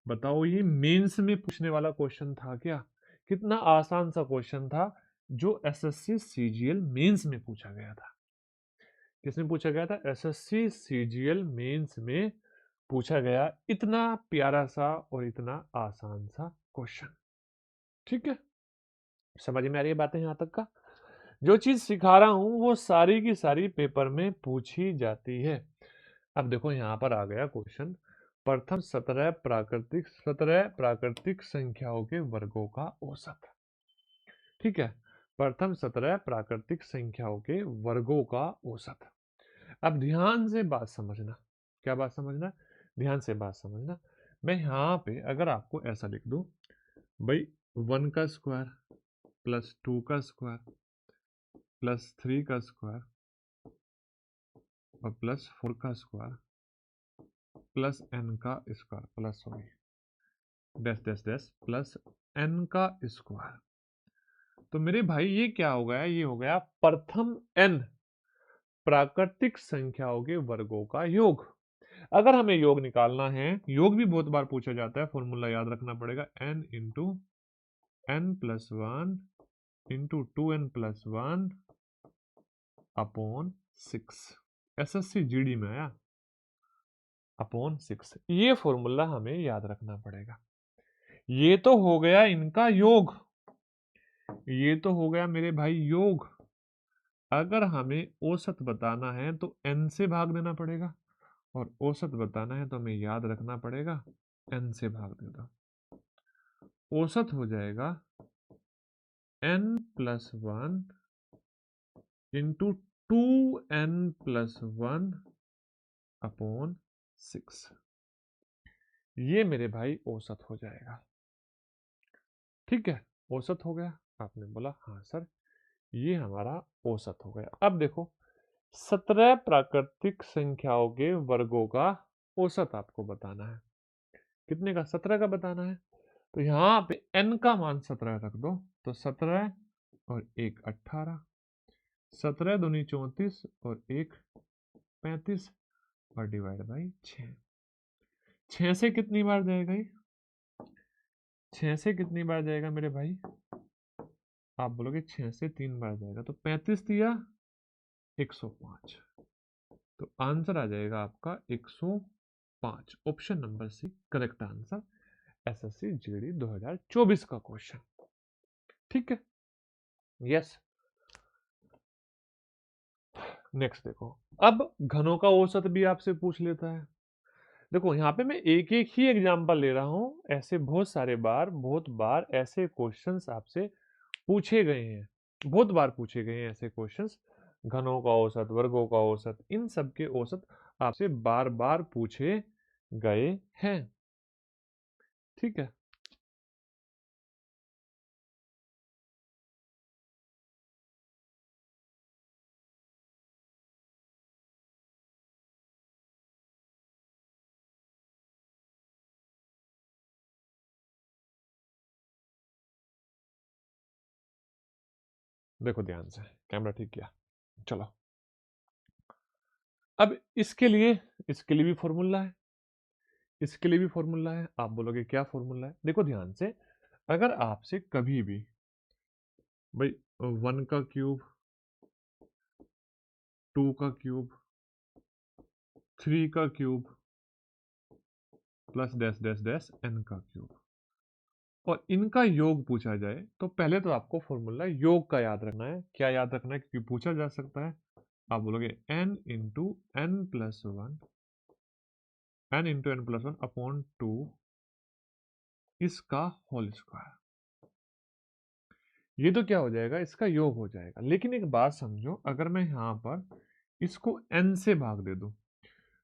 बताओ ये मेंस में पूछने वाला क्वेश्चन था क्या? कितना आसान सा क्वेश्चन था जो एसएससी सीजीएल मेंस में पूछा गया था। किसमें पूछा गया था? एसएससी सीजीएल मेंस में पूछा गया इतना प्यारा सा और इतना आसान सा क्वेश्चन। ठीक है, समझ में आ रही है बातें यहां तक का? जो चीज सिखा रहा हूं वो सारी की सारी पेपर में पूछी जाती है। अब देखो यहां पर आ गया क्वेश्चन, प्रथम 17 प्राकृतिक संख्याओं के वर्गों का औसत। ठीक है, प्रथम 17 प्राकृतिक संख्याओं के वर्गों का औसत। अब ध्यान से बात समझना। क्या बात समझना? ध्यान से बात समझना। मैं यहाँ पे अगर आपको ऐसा लिख दूं, भाई 1 का स्क्वायर प्लस 2 का स्क्वायर प्लस 3 का स्क्वायर और प्लस 4 का स्क्वायर प्लस n का square plus sorry dash dash dash plus n का स्क्वायर, तो मेरे भाई ये क्या हो गया? ये हो गया प्रथम n प्राकृतिक संख्याओं के वर्गों का योग। अगर हमें योग निकालना है, योग भी बहुत बार पूछा जाता है, फॉर्मूला याद रखना पड़ेगा, n into n+1 into 2n+1 upon 6। SSC GD में आया अपॉन 6, ये फॉर्मूला हमें याद रखना पड़ेगा। ये तो हो गया इनका योग, ये तो हो गया मेरे भाई योग। अगर हमें औसत बताना है तो n से भाग देना पड़ेगा, और औसत बताना है तो हमें याद रखना पड़ेगा n से भाग दे दो। औसत हो जाएगा n+1 इंटू 2n+1 अपॉन 6। ये मेरे भाई औसत हो जाएगा। ठीक है, औसत हो गया। आपने बोला हाँ सर ये हमारा औसत हो गया। अब देखो 17 प्राकृतिक संख्याओं के वर्गों का औसत आपको बताना है। कितने का? 17 का बताना है। तो यहाँ पे n का मान 17 रख दो, तो 17 और 1 18, 17 दूनी 34 और 1 35 और डिवाइड बाई 6। 6 से कितनी बार जाएगा ये? 6 से कितनी बार जाएगा मेरे भाई? आप बोलोगे 6 से 3 बार जाएगा, तो 35 दिया 105, तो आंसर आ जाएगा आपका 105। Option number C correct answer, SSC GD 2024 का क्वेश्चन। ठीक है, यस। नेक्स्ट देखो, अब घनों का औसत भी आपसे पूछ लेता है। देखो यहाँ पे मैं एक एक ही एग्जांपल ले रहा हूँ, ऐसे बहुत बार ऐसे क्वेश्चंस आपसे पूछे गए हैं, बहुत बार पूछे गए हैं ऐसे क्वेश्चंस। घनों का औसत, वर्गों का औसत, इन सब के औसत आपसे बार बार पूछे गए हैं। ठीक है, देखो ध्यान से, कैमरा ठीक किया, चलो। अब इसके लिए भी फॉर्मूला है, इसके लिए भी फॉर्मूला है। आप बोलोगे क्या फॉर्मूला है? देखो ध्यान से, अगर आपसे कभी भी भाई 1 का क्यूब, 2 का क्यूब, 3 का cube plus dash dash dash n का क्यूब, और इनका योग पूछा जाए तो पहले तो आपको फॉर्मूला योग का याद रखना है। क्या याद रखना है, क्योंकि पूछा जा सकता है। आप बोलोगे n into n plus one, n into n plus one upon 2 इसका होल स्क्वायर। ये तो क्या हो जाएगा, इसका योग हो जाएगा। लेकिन एक बात समझो, अगर मैं यहां पर इसको n से भाग दे दूं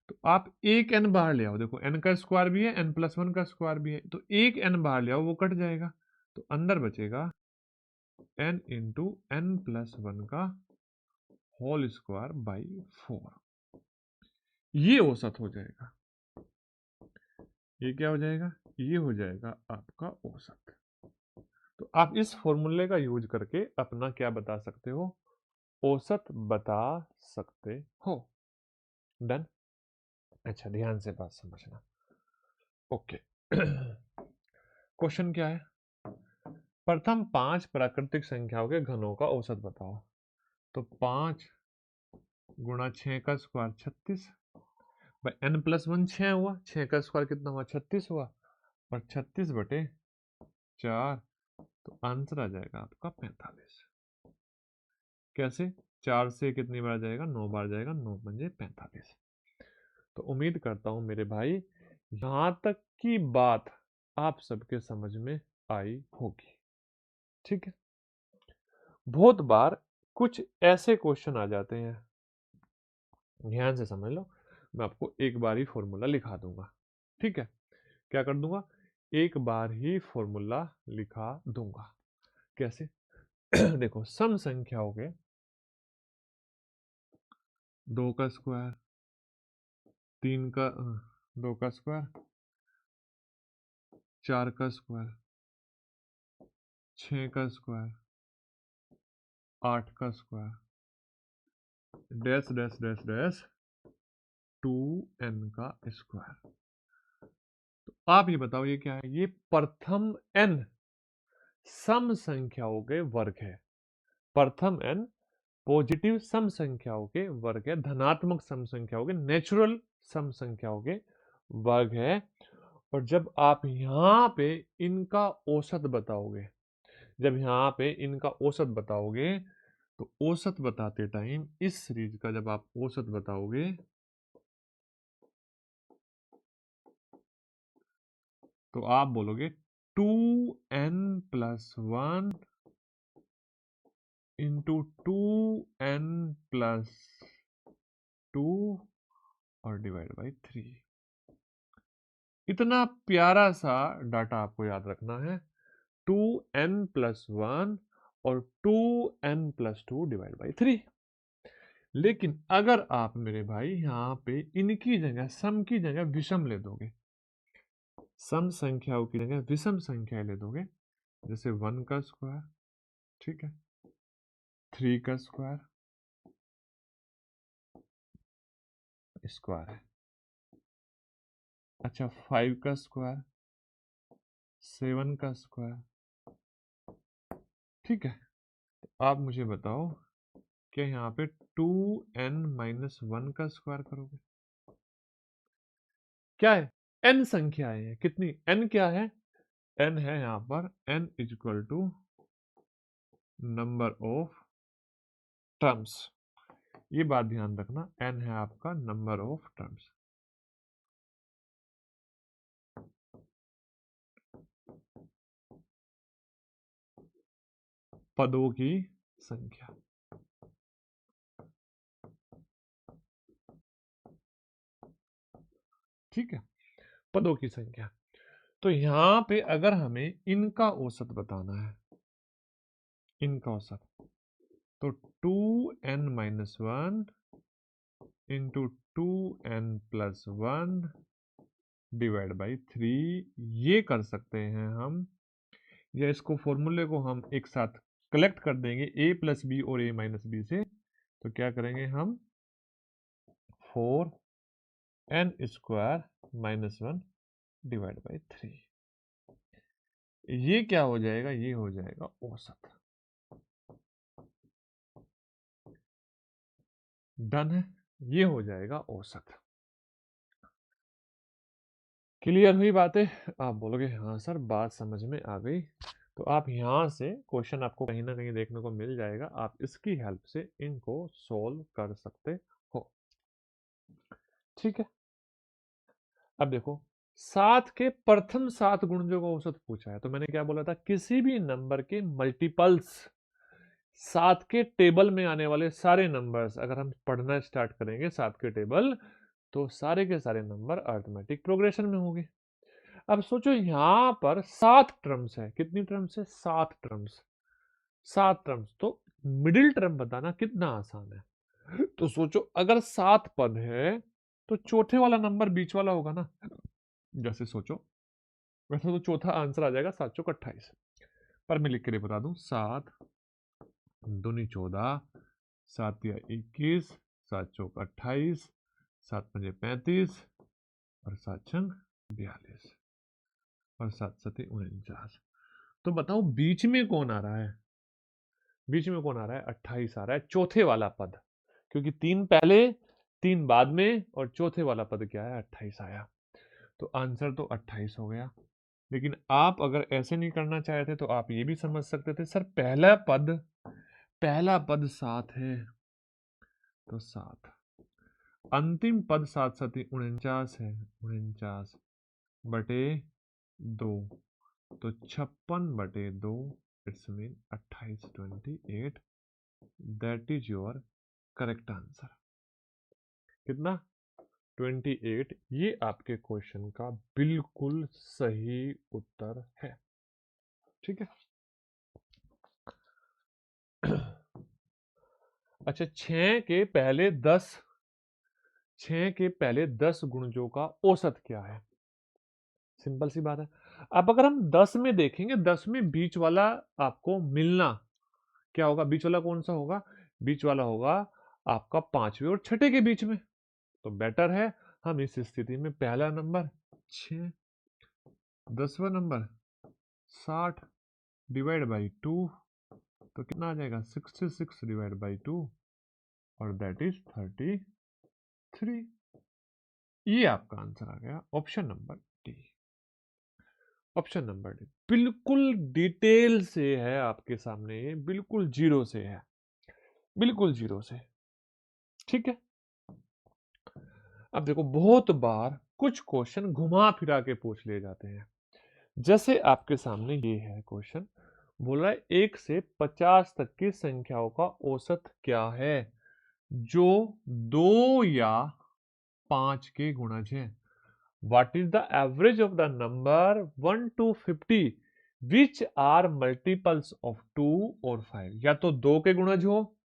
तो आप एक n बाहर ले आओ। देखो n का स्क्वायर भी है, n प्लस वन का स्क्वायर भी है, तो एक n बाहर ले आओ, वो कट जाएगा। तो अंदर बचेगा n into n plus one का होल स्क्वायर बाई 4। ये औसत हो जाएगा। ये क्या हो जाएगा, ये हो जाएगा आपका औसत। तो आप इस फॉर्मूले का यूज करके अपना क्या बता सकते हो, औसत बता सकते हो। डन। अच्छा, ध्यान से बात समझना। ओके। क्वेश्चन क्या है, प्रथम 5 प्राकृतिक संख्याओं के घनों का औसत बताओ। तो 5 गुणा 6 का स्क्वायर 36, भाई n प्लस वन 6 हुआ, 6 का स्क्वायर कितना हुआ, 36 हुआ, और 36 बटे 4, तो आंसर आ जाएगा आपका 45। कैसे, 4 से कितनी बार जाएगा, 9 बार जाएगा, 9 पंजे 45। तो उम्मीद करता हूं मेरे भाई यहां तक की बात आप सबके समझ में आई होगी। ठीक है। बहुत बार कुछ ऐसे क्वेश्चन आ जाते हैं, ध्यान से समझ लो। मैं आपको एक बार ही फॉर्मूला लिखा दूंगा। ठीक है, क्या कर दूंगा, एक बार ही फॉर्मूला लिखा दूंगा। कैसे? देखो, सम संख्या हो गए 2 का स्क्वायर, 3 का 2 का स्क्वायर, 4 का स्क्वायर, 6 का स्क्वायर, 8 का square, dash dash dash dash 2n का स्क्वायर। तो आप ये बताओ ये क्या है, ये प्रथम n सम संख्याओं के वर्ग है। प्रथम n पॉजिटिव सम संख्याओं के वर्ग है, धनात्मक सम संख्याओं के, नेचुरल सम संख्याओं के वर्ग है। और जब आप यहां पे इनका औसत बताओगे, जब यहां पे इनका औसत बताओगे, तो औसत बताते टाइम इस सीरीज का जब आप औसत बताओगे तो आप बोलोगे 2n plus one into 2n plus 2 और डिवाइड बाई 3। इतना प्यारा सा डाटा आपको याद रखना है, 2n प्लस वन और 2n प्लस 2 डिवाइड बाई 3। लेकिन अगर आप मेरे भाई यहाँ पे इनकी जगह, सम की जगह विषम ले दोगे, सम संख्याओं की जगह विषम संख्या ले दोगे, जैसे 1 का स्क्वायर, ठीक है, 3 का स्क्वायर स्क्वायर है, अच्छा 5 का स्क्वायर, 7 का स्क्वायर, ठीक है। तो आप मुझे बताओ, क्या यहाँ पे 2n माइनस वन का स्क्वायर करोगे? क्या है, n संख्याएं हैं, कितनी n, क्या है, n है यहाँ पर, n is equal to number of terms. ये बात ध्यान रखना, n है आपका नंबर ऑफ टर्म्स, पदों की संख्या। ठीक है, पदों की संख्या। तो यहां पे अगर हमें इनका औसत बताना है, इनका औसत, तो 2n minus one into 2n plus one divide by 3, ये कर सकते हैं हम, या इसको फॉर्मूले को हम एक साथ कलेक्ट कर देंगे a प्लस बी और a माइनस बी से। तो क्या करेंगे हम, 4n square minus one divide by 3। ये क्या हो जाएगा, ये हो जाएगा औसत। डन है, ये हो जाएगा औसत। क्लियर हुई बातें? आप बोलोगे हाँ सर बात समझ में आ गई। तो आप यहाँ से क्वेश्चन आपको कहीं ना कहीं देखने को मिल जाएगा, आप इसकी हेल्प से इनको सॉल्व कर सकते हो। ठीक है, अब देखो 7 के प्रथम 7 गुणजों का औसत पूछा है, तो मैंने क्या बोला था, किसी भी नंबर के मल्टीपल्स 7 के टेबल में आने वाले सारे नंबर्स अगर हम पढ़ना स्टार्ट करेंगे 7 के टेबल, तो सारे के सारे नंबर अरिथमेटिक प्रोग्रेशन में होंगे। अब सोचो यहां पर 7 टर्म्स है, कितनी टर्म्स है, 7 टर्म्स, 7 टर्म्स, तो मिडिल टर्म बताना कितना आसान है। तो सोचो अगर 7 पद है तो चौथे वाला नंबर बीच वाला होगा ना, जैसे सोचो, वैसे तो चौथा आंसर आ जाएगा 7 चौक 28, पर मैं लिख के बता दूं 7 दूनी 14, 7 या 21, 7 चौक 28, 7 पंजे 35 और 7 छंग 42 और 7 सती 49। तो बताओ बीच में कौन आ रहा है, बीच में कौन आ रहा है, 28 आ रहा है, चौथे वाला पद, क्योंकि 3 पहले 3 बाद में और चौथे वाला पद क्या है, 28 आया। तो आंसर तो 28 हो गया। लेकिन आप अगर ऐसे नहीं करना चाहते तो आप ये भी समझ सकते थे, सर पहला पद 7 है तो 7, अंतिम पद 7 सती 49 है, 49 बटे 2, तो 56 बटे 2, it's mean 28, 28, that is your correct answer. कितना, 28, ये आपके क्वेश्चन का बिल्कुल सही उत्तर है। ठीक है। अच्छा, 6 के पहले 10 गुणजों का औसत क्या है? सिंपल सी बात है। अब अगर हम 10 में देखेंगे, 10 में बीच वाला आपको मिलना क्या होगा, बीच वाला कौन सा होगा, बीच वाला होगा आपका 5वें और 6ठे के बीच में। तो बेटर है हम इस स्थिति में पहला नंबर 6, 10वां नंबर 60 डिवाइड बाई 2, तो कितना आ जाएगा 66 डिवाइड बाई 2 और दैट इज 33। ये आपका आंसर आ गया, option number D. Option number D बिल्कुल डिटेल से है आपके सामने, ये बिल्कुल जीरो से है, बिल्कुल जीरो से। ठीक है। अब देखो बहुत बार कुछ क्वेश्चन घुमा फिरा के पूछ लिए जाते हैं, जैसे आपके सामने ये है क्वेश्चन, बोल रहा है 1 से 50 तक की संख्याओं का औसत क्या है जो 2 या 5 के गुणज है। What is the average of the number 1 to 50 which are multiples of 2 और 5, या तो 2 के गुणज हो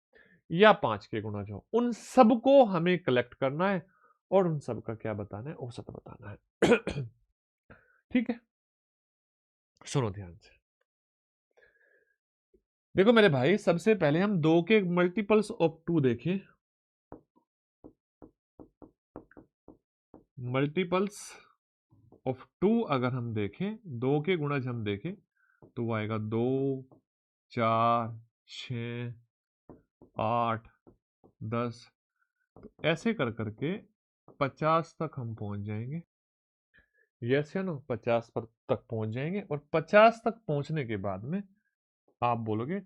या 5 के गुणज हो, उन सबको हमें कलेक्ट करना है और उन सब का क्या बताना है, औसत बताना है। ठीक है, सुनो ध्यान से। देखो मेरे भाई, सबसे पहले हम 2 के मल्टीपल्स ऑफ 2 देखें, मल्टीपल्स ऑफ 2 अगर हम देखें, 2 के गुणज हम देखें तो वो आएगा 2, 4, 6, 8, 10, तो ऐसे कर करके 50 तक हम पहुंच जाएंगे। यस या नो, 50 पर तक पहुंच जाएंगे और 50 तक पहुंचने के बाद में आप बोलोगे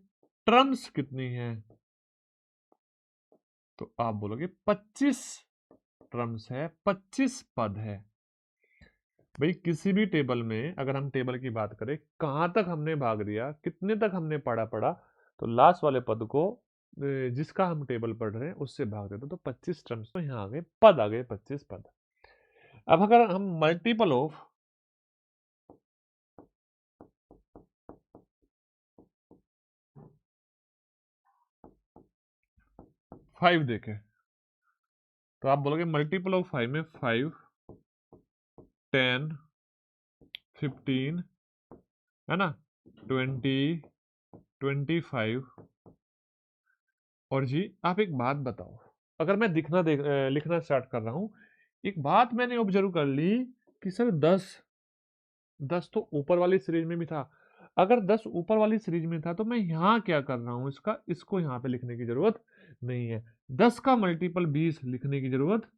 टर्म्स कितनी है, तो आप बोलोगे 25 टर्म्स है, 25 पद है। भाई किसी भी टेबल में अगर हम टेबल की बात करें, कहां तक हमने भाग दिया, कितने तक हमने पढ़ा, तो लास्ट वाले पद को जिसका हम टेबल पढ़ रहे हैं उससे भाग देते, तो 25 टर्म्स, तो यहाँ आ गए पद, आ गए 25 पद। अब अगर हम मल्टीपल ऑफ 5 देखें, तो आप बोलोगे मल्टीपल ऑफ 5 में 5, 10, 15 है ना, 20, 25। और जी आप एक बात बताओ, अगर मैं लिखना स्टार्ट कर रहा हूं, एक बात मैंने ऑब्जर्व कर ली कि सर 10 तो ऊपर वाली सीरीज में भी था। अगर 10 ऊपर वाली सीरीज में था तो मैं यहाँ क्या कर रहा हूँ, इसको यहाँ पे लिखने की जरूरत नहीं है। 10 का मल्टीपल 20 लिखने की जरूरत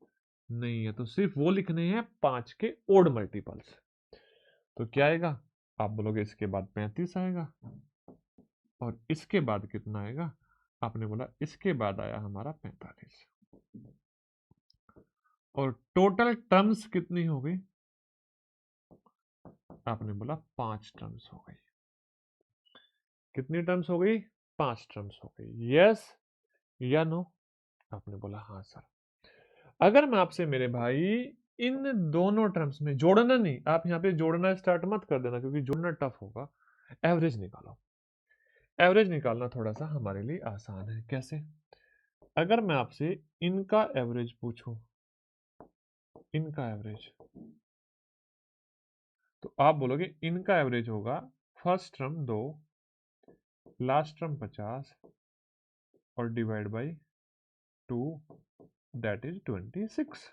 नहीं है, तो सिर्फ वो लिखने हैं 5 के ओड मल्टीपल्स। तो क्या आएगा, आप बोलोगे इसके बाद 35 आएगा, और इसके बाद कितना आएगा, आपने बोला इसके बाद आया हमारा 45, और टोटल टर्म्स कितनी हो गई, आपने बोला 5 टर्म्स हो गई। कितनी टर्म्स हो गई, 5 टर्म्स हो गई। यस या नो, आपने बोला हाँ सर। अगर मैं आपसे मेरे भाई इन दोनों टर्म्स में जोड़ना नहीं, आप यहाँ पे जोड़ना स्टार्ट मत कर देना क्योंकि जोड़ना टफ होगा, एवरेज निकालो। एवरेज निकालना थोड़ा सा हमारे लिए आसान है। कैसे, अगर मैं आपसे इनका एवरेज पूछूं, इनका एवरेज, तो आप बोलोगे इनका एवरेज होगा फर्स्ट टर्म 2, लास्ट टर्म 50 और डिवाइड बाई 2, दैट इज 26।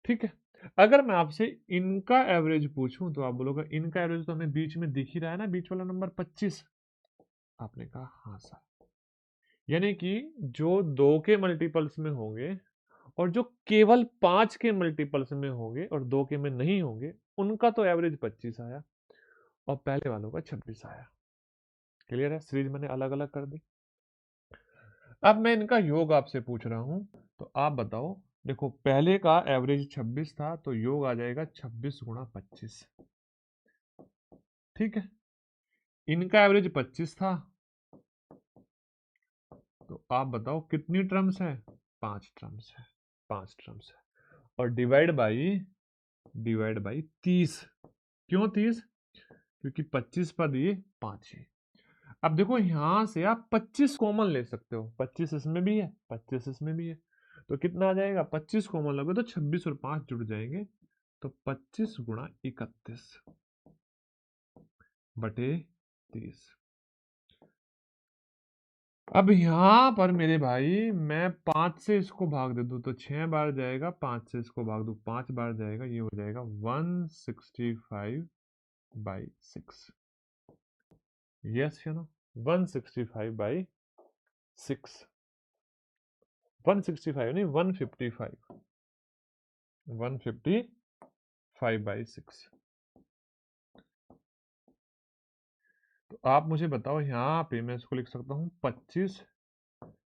ठीक है। अगर मैं आपसे इनका एवरेज पूछूं तो आप बोलोगे इनका एवरेज तो हमें बीच में दिख ही रहा है ना, बीच वाला नंबर 25। आपने कहा हाँ सर। यानी कि जो 2 के मल्टीपल्स में होंगे और जो केवल 5 के मल्टीपल्स में होंगे और 2 के में नहीं होंगे, उनका तो एवरेज 25 आया और पहले वालों का 26 आया। क्लियर है, सीरीज मैंने अलग अलग कर दी। अब मैं इनका योग आपसे पूछ रहा हूं, तो आप बताओ। देखो पहले का एवरेज 26 था, तो योग आ जाएगा 26 गुणा 25। ठीक है। इनका एवरेज 25 था, तो आप बताओ कितनी टर्म्स है, 5 टर्म्स है, 5 टर्म्स है। और डिवाइड बाई 30। क्यों 30, क्योंकि 25 पद ये 5 है। अब देखो यहां से आप 25 कॉमन ले सकते हो, 25 इसमें भी है, 25 इसमें भी है, तो कितना आ जाएगा, 25 कॉमन लोगे तो 26 और 5 जुड़ जाएंगे, तो 25 गुणा 31 बटे 30। अब यहां पर मेरे भाई मैं 5 से इसको भाग दे दूं तो 6 बार जाएगा, 5 से इसको भाग दूं 5 बार जाएगा, ये हो जाएगा 165/6। यस या नो, 165/6, 165 नहीं 155, 155/6। तो आप मुझे बताओ, यहाँ पे मैं इसको लिख सकता हूँ 25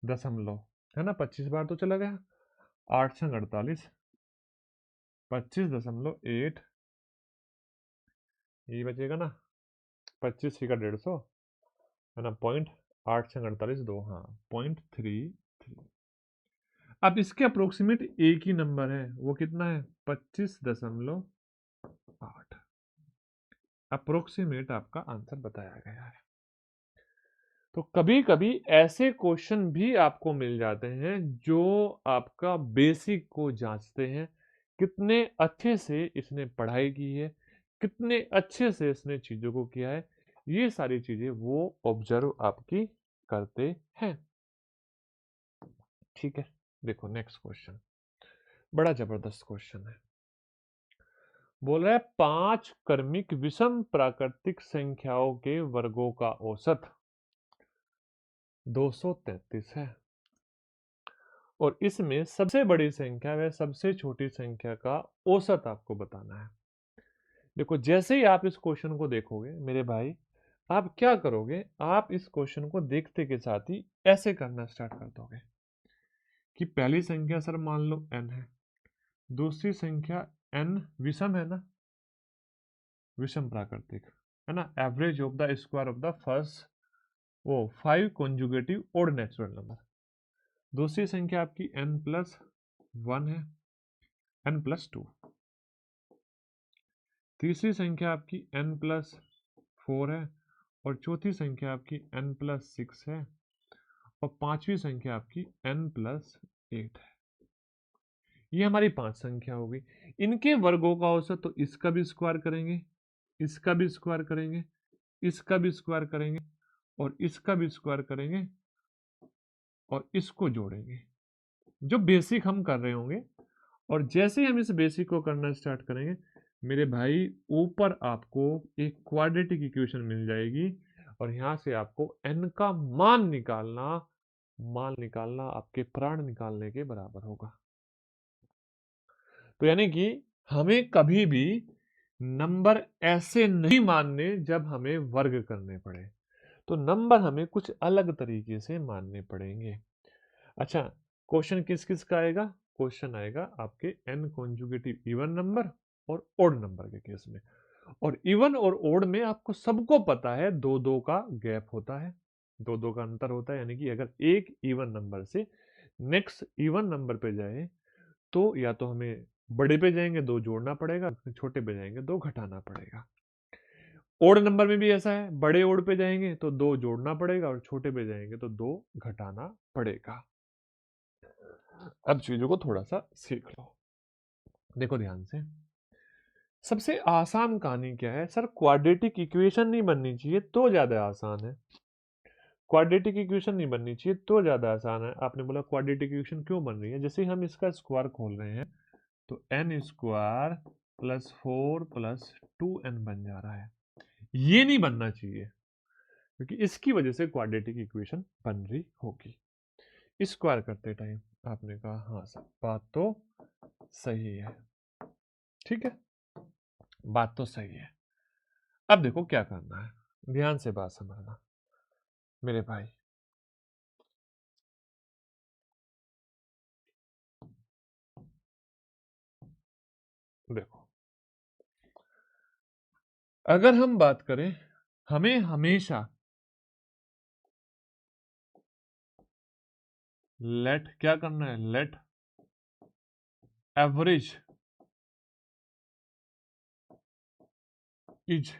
दशमलव, है ना, 25 बार तो चला गया, 8 छंग 48, 25.8, ये बचेगा ना, 25 का 150, है ना, पॉइंट 8 छंग 48 2, हाँ 0.33। अब इसके अप्रोक्सीमेट एक ही नंबर है, वो कितना है, 25.8। अप्रोक्सीमेट आपका आंसर बताया गया है। तो कभी कभी ऐसे क्वेश्चन भी आपको मिल जाते हैं जो आपका बेसिक को जांचते हैं, कितने अच्छे से इसने पढ़ाई की है, कितने अच्छे से इसने चीजों को किया है, ये सारी चीजें वो ऑब्जर्व आपकी करते हैं। ठीक है, देखो नेक्स्ट क्वेश्चन, बड़ा जबरदस्त क्वेश्चन है। बोल रहा है 5 क्रमिक विषम प्राकृतिक संख्याओं के वर्गों का औसत 233 है, और इसमें सबसे बड़ी संख्या व सबसे छोटी संख्या का औसत आपको बताना है। देखो जैसे ही आप इस क्वेश्चन को देखोगे मेरे भाई, आप क्या करोगे, आप इस क्वेश्चन को देखते के साथ ही ऐसे करना स्टार्ट कर दोगे कि पहली संख्या सर मान लो n है, दूसरी संख्या n विषम है ना, विषम प्राकृतिक, है ना, average of the square of the first वो 5 कॉन्जुगेटिव ओड नेचुरल नंबर। दूसरी संख्या आपकी n+1 है, n+2। तीसरी संख्या आपकी n+4 है, और चौथी संख्या आपकी n+6 है, और पांचवी संख्या आपकी n+8 है। ये हमारी 5 संख्या होगी। इनके वर्गों का औसत, तो इसका भी स्क्वायर करेंगे, इसका भी स्क्वायर करेंगे, इसका भी स्क्वायर करेंगे, और इसका भी स्क्वायर करेंगे, और इसको जोड़ेंगे, जो बेसिक हम कर रहे होंगे। और जैसे ही हम इस बेसिक को करना स्टार्ट करेंगे मेरे भाई, ऊपर आपको एक क्वाड्रेटिक इक्वेशन मिल जाएगी, और यहां से आपको n का मान निकालना माल निकालना आपके प्राण निकालने के बराबर होगा। तो यानी कि हमें कभी भी नंबर ऐसे नहीं मानने जब हमें वर्ग करने पड़े, तो नंबर हमें कुछ अलग तरीके से मानने पड़ेंगे। अच्छा, क्वेश्चन किस किस का आएगा? क्वेश्चन आएगा आपके n कॉन्जुगेटिव इवन नंबर और ओड नंबर के केस में। और इवन और ओड में आपको सबको पता है दो दो का गैप होता है, दो दो का अंतर होता है। यानी कि अगर एक इवन नंबर से नेक्स्ट इवन नंबर पे जाए तो या तो हमें बड़े पे जाएंगे दो जोड़ना पड़ेगा, छोटे पे जाएंगे दो घटाना पड़ेगा। ओड नंबर में भी ऐसा है, बड़े ओड पे जाएंगे तो दो जोड़ना पड़ेगा और छोटे पे जाएंगे तो दो घटाना पड़ेगा। अब चीजों को थोड़ा सा सीख लो, देखो ध्यान से। सबसे आसान कहानी क्या है? सर क्वाड्रेटिक इक्वेशन नहीं बननी चाहिए तो ज्यादा आसान है। क्वाड्रेटिक इक्वेशन नहीं बननी चाहिए तो ज्यादा आसान है। आपने बोला क्वाड्रेटिक इक्वेशन क्यों बन रही है? जैसे ही हम इसका स्क्वायर खोल रहे हैं तो N square plus 4 plus 2n बन जा रहा है। ये नहीं बनना चाहिए क्योंकि इसकी वजह से क्वाड्रेटिक इक्वेशन बन रही होगी। स्क्वायर करते टाइम आपने कहा हाँ सर, बात तो सही है, ठीक है, बात तो सही है। अब देखो क्या करना है, ध्यान से बात समझना मेरे भाई। देखो, अगर हम बात करें, हमें हमेशा लेट क्या करना है? Let average is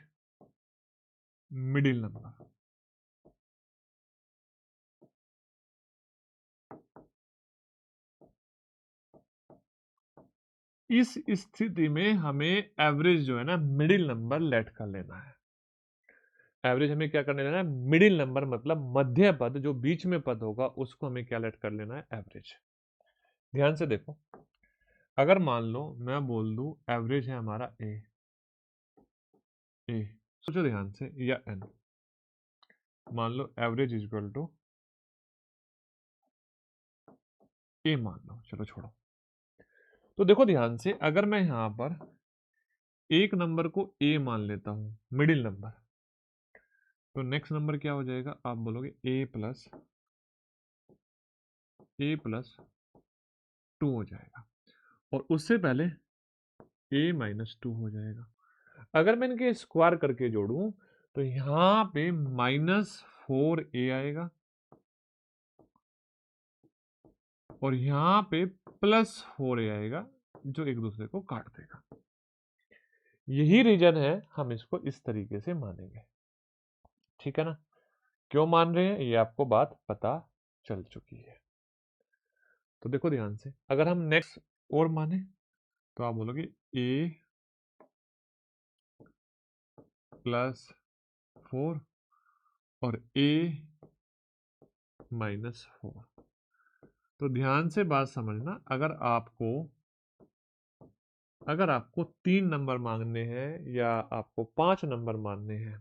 middle number. इस स्थिति में हमें एवरेज जो है ना मिडिल नंबर लेट कर लेना है। एवरेज हमें क्या करने लेना है? मिडिल नंबर, मतलब मध्य पद, जो बीच में पद होगा उसको हमें क्या लेट कर लेना है? एवरेज। ध्यान से देखो, अगर मान लो मैं बोल दूं एवरेज है हमारा ए, सोचो ध्यान से, या एन, मान लो एवरेज इज इक्वल टू ए मान लो, चलो छोड़ो। तो देखो ध्यान से, अगर मैं यहां पर एक नंबर को ए मान लेता हूं मिडिल नंबर, तो नेक्स्ट नंबर क्या हो जाएगा? आप बोलोगे ए प्लस 2 हो जाएगा, और उससे पहले ए माइनस 2 हो जाएगा। अगर मैं इनके स्क्वायर करके जोड़ूं तो यहां पे -4a आएगा और यहां पे +4a आएगा, जो एक दूसरे को काट देगा। यही रीजन है हम इसको इस तरीके से मानेंगे, ठीक है ना? क्यों मान रहे हैं ये आपको बात पता चल चुकी है। तो देखो ध्यान से, अगर हम नेक्स्ट और माने तो आप बोलोगे a +4 और a -4। तो ध्यान से बात समझना, अगर आपको 3 नंबर मांगने हैं या आपको 5 नंबर मानने हैं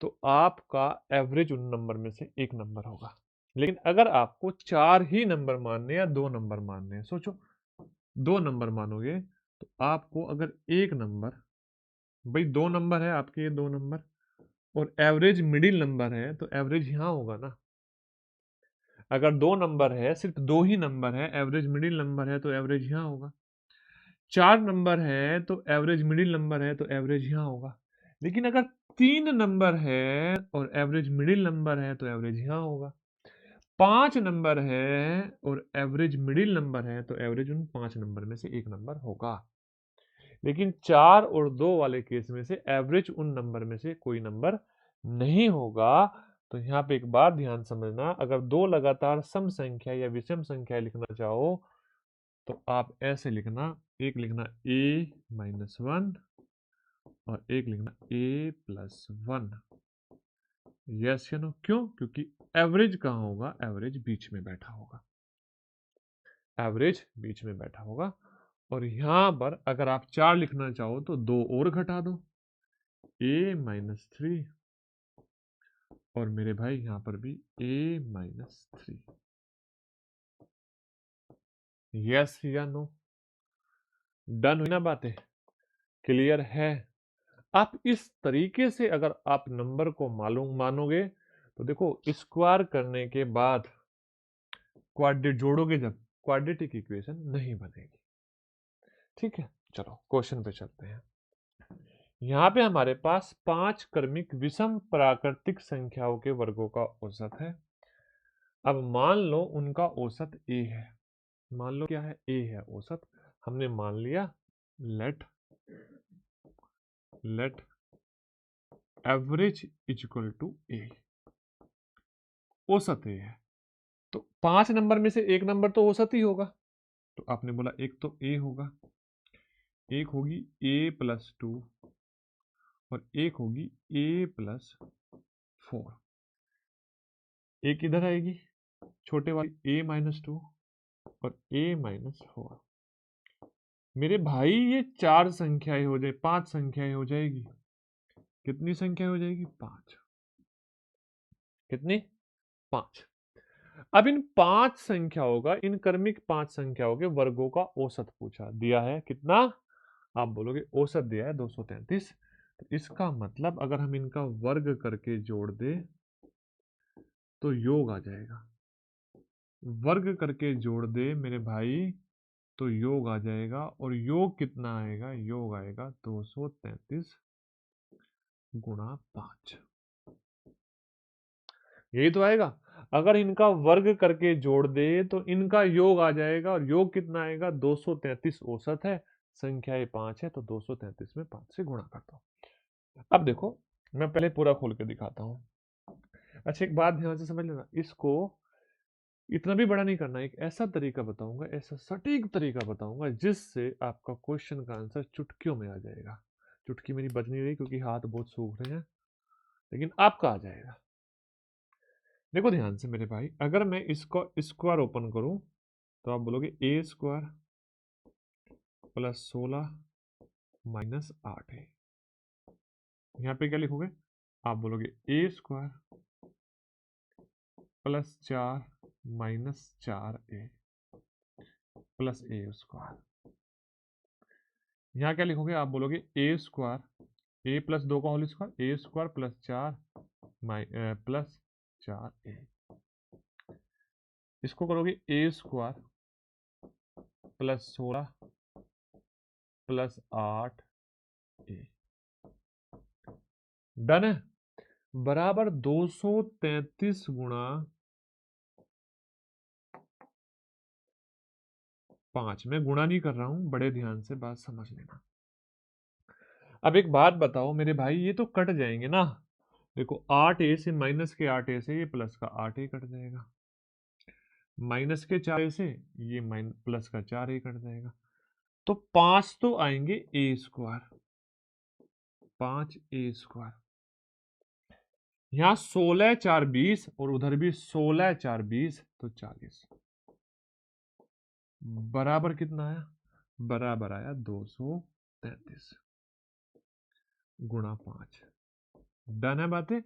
तो आपका एवरेज उन नंबर में से एक नंबर होगा। लेकिन अगर आपको 4 ही नंबर मानने या 2 नंबर मानने हैं, सोचो 2 नंबर मानोगे तो आपको अगर एक नंबर, भाई 2 नंबर है आपके, ये 2 नंबर, और एवरेज मिडिल नंबर है तो एवरेज यहां होगा ना। अगर 2 नंबर है, सिर्फ 2 ही नंबर है, एवरेज मिडिल नंबर है तो एवरेज यहां होगा। 4 नंबर है तो एवरेज मिडिल नंबर है तो एवरेज यहां होगा। लेकिन अगर 3 नंबर है और एवरेज मिडिल नंबर है तो एवरेज यहां होगा। 5 नंबर है और एवरेज मिडिल नंबर है तो एवरेज उन 5 नंबर में से एक नंबर होगा। लेकिन 4 और 2 वाले केस में से एवरेज उन नंबर में से कोई नंबर नहीं होगा। तो यहाँ पे एक बात ध्यान समझना, अगर दो लगातार सम संख्या या विषम संख्या लिखना चाहो तो आप ऐसे लिखना, एक लिखना a-1 और एक लिखना a+1। यस या नो? क्यों? क्योंकि एवरेज कहाँ होगा? एवरेज बीच में बैठा होगा, एवरेज बीच में बैठा होगा। और यहां पर अगर आप 4 लिखना चाहो तो 2 और घटा दो, a-3 और मेरे भाई यहाँ पर भी a-3। यस या नो? डन हुई ना बातें? क्लियर है? आप इस तरीके से अगर आप नंबर को मालूम मानोगे तो देखो, स्क्वायर करने के बाद क्वाड्रेट जोड़ोगे जब, क्वाड्रेटिक इक्वेशन नहीं बनेगी। ठीक है, चलो क्वेश्चन पे चलते हैं। यहाँ पे हमारे पास 5 क्रमिक विषम प्राकृतिक संख्याओं के वर्गों का औसत है। अब मान लो उनका औसत a है। मान लो क्या है? a है औसत। हमने मान लिया let average is equal to a। औसत a है तो 5 नंबर में से एक नंबर तो औसत ही होगा। तो आपने बोला एक तो a होगा, एक होगी a+2 और एक होगी a+4। एक इधर आएगी छोटे वाली a-2 और a-4। मेरे भाई ये 4 संख्याएं हो जाए, 5 संख्याएं हो जाएगी। कितनी संख्या हो जाएगी? 5। कितनी? 5। अब इन 5 संख्याओं का, इन क्रमिक 5 संख्याओं के वर्गों का औसत पूछा। दिया है कितना? आप बोलोगे औसत दिया है 233। तो इसका मतलब अगर हम इनका वर्ग करके जोड़ दे तो योग आ जाएगा। वर्ग करके जोड़ दे मेरे भाई तो योग आ जाएगा। और योग कितना आएगा? योग आएगा 233 गुणा 5। यही तो आएगा। अगर इनका वर्ग करके जोड़ दे तो इनका योग आ जाएगा। और योग कितना आएगा? 233 औसत है, संख्याएं 5 है, तो 233 में 5 से गुणा करता हूं। अब देखो, मैं पहले पूरा खोल के दिखाता हूं। अच्छा, एक बात ध्यान से समझ लेना, इसको इतना भी बड़ा नहीं करना। एक ऐसा तरीका बताऊंगा, ऐसा सटीक तरीका बताऊंगा जिससे आपका क्वेश्चन का आंसर चुटकियों में आ जाएगा। चुटकी मेरी बज नहीं रही क्योंकि हाथ बहुत सूख रहे हैं, लेकिन आपका आ जाएगा। देखो ध्यान से मेरे भाई, अगर मैं इसको स्क्वायर ओपन करूं तो आप बोलोगे a² + 16 - 8 है। यहाँ पे क्या लिखोगे? आप बोलोगे a² + 4 - 4a + a²। यहाँ क्या लिखोगे? आप बोलोगे a² a+2 का होल स्क्वायर, a² + 4 + 4a। इसको करोगे a² + 16 + 8a। डन है? बराबर 233 गुणा 5। मैं गुणा नहीं कर रहा हूं, बड़े ध्यान से बात समझ लेना। अब एक बात बताओ मेरे भाई, ये तो कट जाएंगे ना। देखो 8a से, माइनस के 8a से ये प्लस का 8a कट जाएगा। माइनस के 4a से ये प्लस का 4a कट जाएगा। तो 5 तो आएंगे a², 5a²। यहाँ 16 4 20 और उधर भी 16 4 20, तो 40। बराबर कितना आया? बराबर आया 233 गुणा 5। डन है बातें?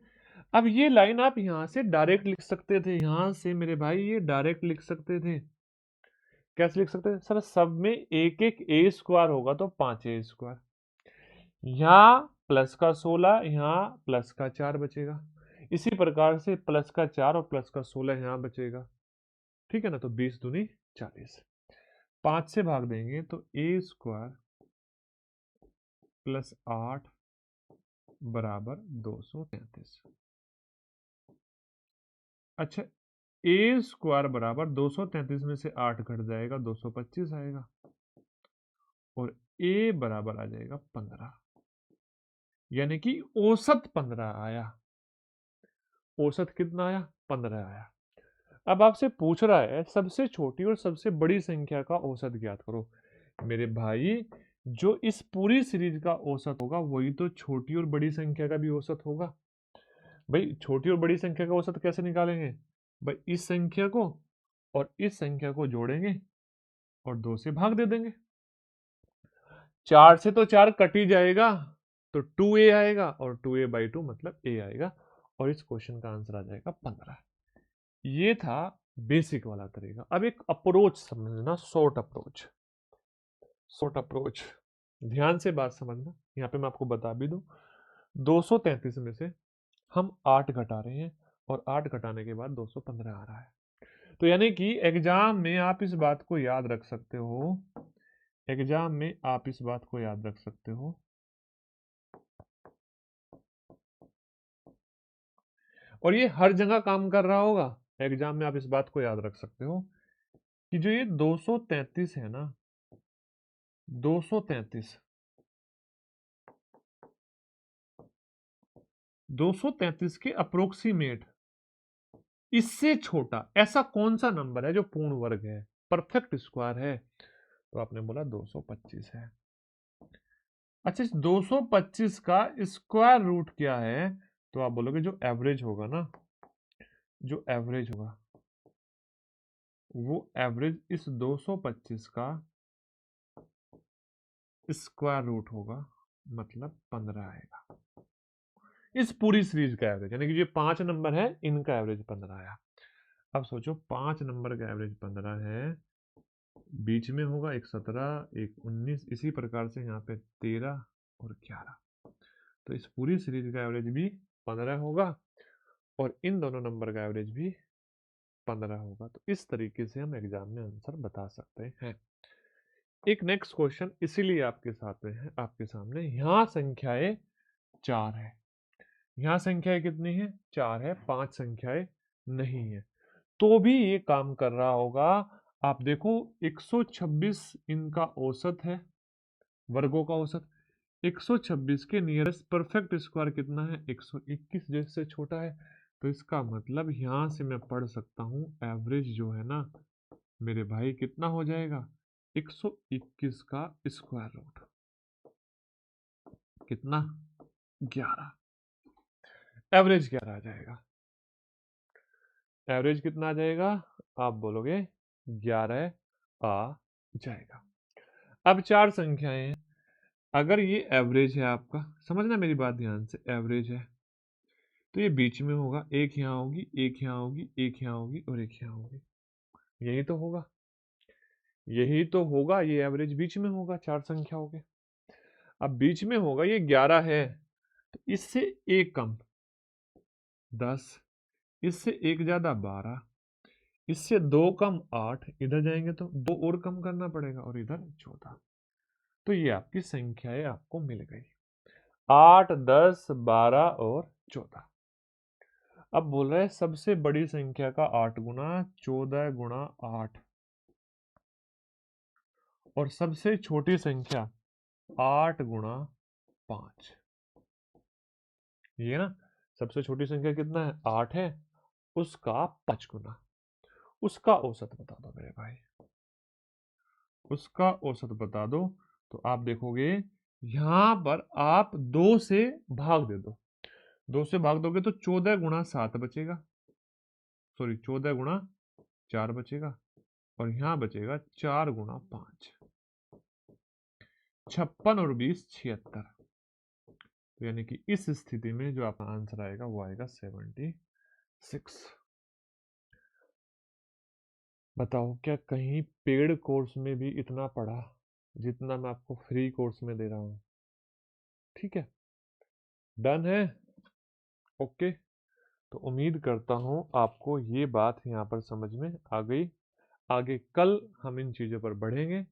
अब ये लाइन आप यहां से डायरेक्ट लिख सकते थे। यहां से मेरे भाई ये डायरेक्ट लिख सकते थे। कैसे लिख सकते थे? सर सब में एक एक a² होगा तो 5a²। यहाँ प्लस का 16, यहाँ प्लस का 4 बचेगा। इसी प्रकार से प्लस का 4 और प्लस का 16 यहाँ बचेगा। ठीक है ना? तो 20 दूनी 40। 5 से भाग देंगे तो a² + 8 बराबर 233। अच्छा, a² बराबर 233 में से 8 घट जाएगा, 225 आएगा। और a बराबर आ जाएगा 15, यानी कि औसत 15 आया। औसत कितना आया? 15 आया। अब आपसे पूछ रहा है सबसे छोटी और सबसे बड़ी संख्या का औसत ज्ञात करो। मेरे भाई, जो इस पूरी सीरीज का औसत होगा वही तो छोटी और बड़ी संख्या का भी औसत होगा। भाई छोटी और बड़ी संख्या का औसत कैसे निकालेंगे? भाई इस संख्या को और इस संख्या को जोड़ेंगे और 2 से भाग दे देंगे। 4 से तो 4 कट ही जाएगा, तो 2a आएगा और 2a/2 मतलब a आएगा। और इस क्वेश्चन का आंसर आ जाएगा 15। ये था बेसिक वाला तरीका। अब एक अप्रोच समझना, शॉर्ट अप्रोच। शॉर्ट अप्रोच, ध्यान से बात समझना, यहाँ पे मैं आपको बता भी दूं, 233 में से हम 8 घटा रहे हैं और 8 घटाने के बाद 215 आ रहा है। तो यानी कि एग्जाम में आप इस बात को याद रख सकते हो, एग्जाम में आप इस बात को याद रख सकते हो, और ये हर जगह काम कर रहा होगा। एग्जाम में आप इस बात को याद रख सकते हो कि जो ये 233 है ना, 233 233 के अप्रोक्सीमेट, इससे छोटा ऐसा कौन सा नंबर है जो पूर्ण वर्ग है, परफेक्ट स्क्वायर है? तो आपने बोला 225 है। अच्छा, इस 225 का स्क्वायर रूट क्या है? तो आप बोलोगे जो एवरेज होगा ना, जो एवरेज होगा वो एवरेज इस 225 का स्क्वायर रूट होगा, मतलब 15 आएगा। इस पूरी सीरीज का एवरेज, यानी कि जो 5 नंबर है इनका एवरेज 15 आया। अब सोचो 5 नंबर का एवरेज 15 है, बीच में होगा एक 17, एक 19, इसी प्रकार से यहाँ पे 13 और 11। तो इस पूरी सीरीज का एवरेज भी 15 होगा और इन दोनों नंबर का एवरेज भी 15 होगा। तो इस तरीके से हम एग्जाम में आंसर बता सकते हैं। एक नेक्स्ट क्वेश्चन इसीलिए आपके साथ में है, आपके सामने। यहाँ संख्याएं 4 है, यहाँ संख्याएं कितनी है? 4 है, 5 संख्याएं नहीं है, तो भी ये काम कर रहा होगा। आप देखो 126 इनका औसत है, वर्गों का औसत। 126 के नियरेस्ट परफेक्ट स्क्वायर कितना है? 121, जैसे छोटा है। तो इसका मतलब यहां से मैं पढ़ सकता हूं एवरेज जो है ना मेरे भाई कितना हो जाएगा? 121 का स्क्वायर रूट कितना? 11। एवरेज 11 आ जाएगा। एवरेज कितना आ जाएगा? आप बोलोगे 11 आ जाएगा। अब 4 संख्याएं हैं, अगर ये एवरेज है आपका, समझना मेरी बात ध्यान से, एवरेज है तो ये बीच में होगा, एक यहाँ होगी, एक यहाँ होगी, एक यहाँ होगी और एक यहाँ होगी। यही तो होगा, यही तो होगा, ये एवरेज बीच में होगा 4 संख्याओं के। अब बीच में होगा, ये 11 है तो इससे एक कम 10, इससे एक ज्यादा 12, इससे 2 कम 8, इधर जाएंगे तो 2 और कम करना पड़ेगा और इधर 14। तो ये आपकी संख्याएं आपको मिल गई, 8, 10, 12 और 14। अब बोल रहे हैं सबसे बड़ी संख्या का 8 गुना, 14 गुना 8, और सबसे छोटी संख्या 8 गुना 5। ये ना, सबसे छोटी संख्या कितना है? 8 है, उसका 5 गुना। उसका औसत बता दो मेरे भाई, उसका औसत बता दो। तो आप देखोगे यहां पर आप 2 से भाग दे दो, 2 से भाग दोगे तो 14 गुना 7 बचेगा, सॉरी 14 गुना 4 बचेगा, और यहां बचेगा 4 गुना 5, 56 और 20 76। तो यानी कि इस स्थिति में जो आपका आंसर आएगा वो आएगा 76। बताओ क्या कहीं पेड कोर्स में भी इतना पढ़ा जितना मैं आपको फ्री कोर्स में दे रहा हूं? ठीक है, डन है, ओके। तो उम्मीद करता हूं आपको ये बात यहाँ पर समझ में आ गई। आगे कल हम इन चीज़ों पर बढ़ेंगे,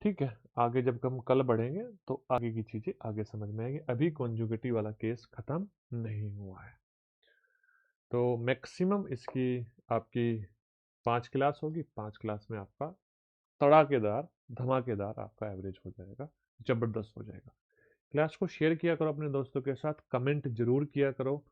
ठीक है। आगे जब हम कल बढ़ेंगे तो आगे की चीज़ें आगे समझ में आएंगी। अभी कॉन्जुगेटिव वाला केस खत्म नहीं हुआ है। तो मैक्सिमम इसकी आपकी 5 क्लास होगी, 5 क्लास में आपका तड़ाकेदार धमाकेदार आपका एवरेज हो जाएगा, जबरदस्त हो जाएगा। क्लास को शेयर किया करो अपने दोस्तों के साथ, कमेंट जरूर किया करो।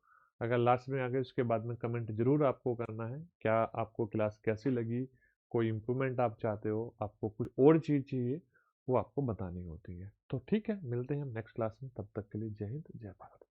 अगर लास्ट में आ गए उसके बाद में कमेंट जरूर आपको करना है, क्या आपको क्लास कैसी लगी, कोई इम्प्रूवमेंट आप चाहते हो, आपको कुछ और चीज़ चाहिए, वो आपको बतानी होती है। तो ठीक है, मिलते हैं हम नेक्स्ट क्लास में, तब तक के लिए जय हिंद जय भारत।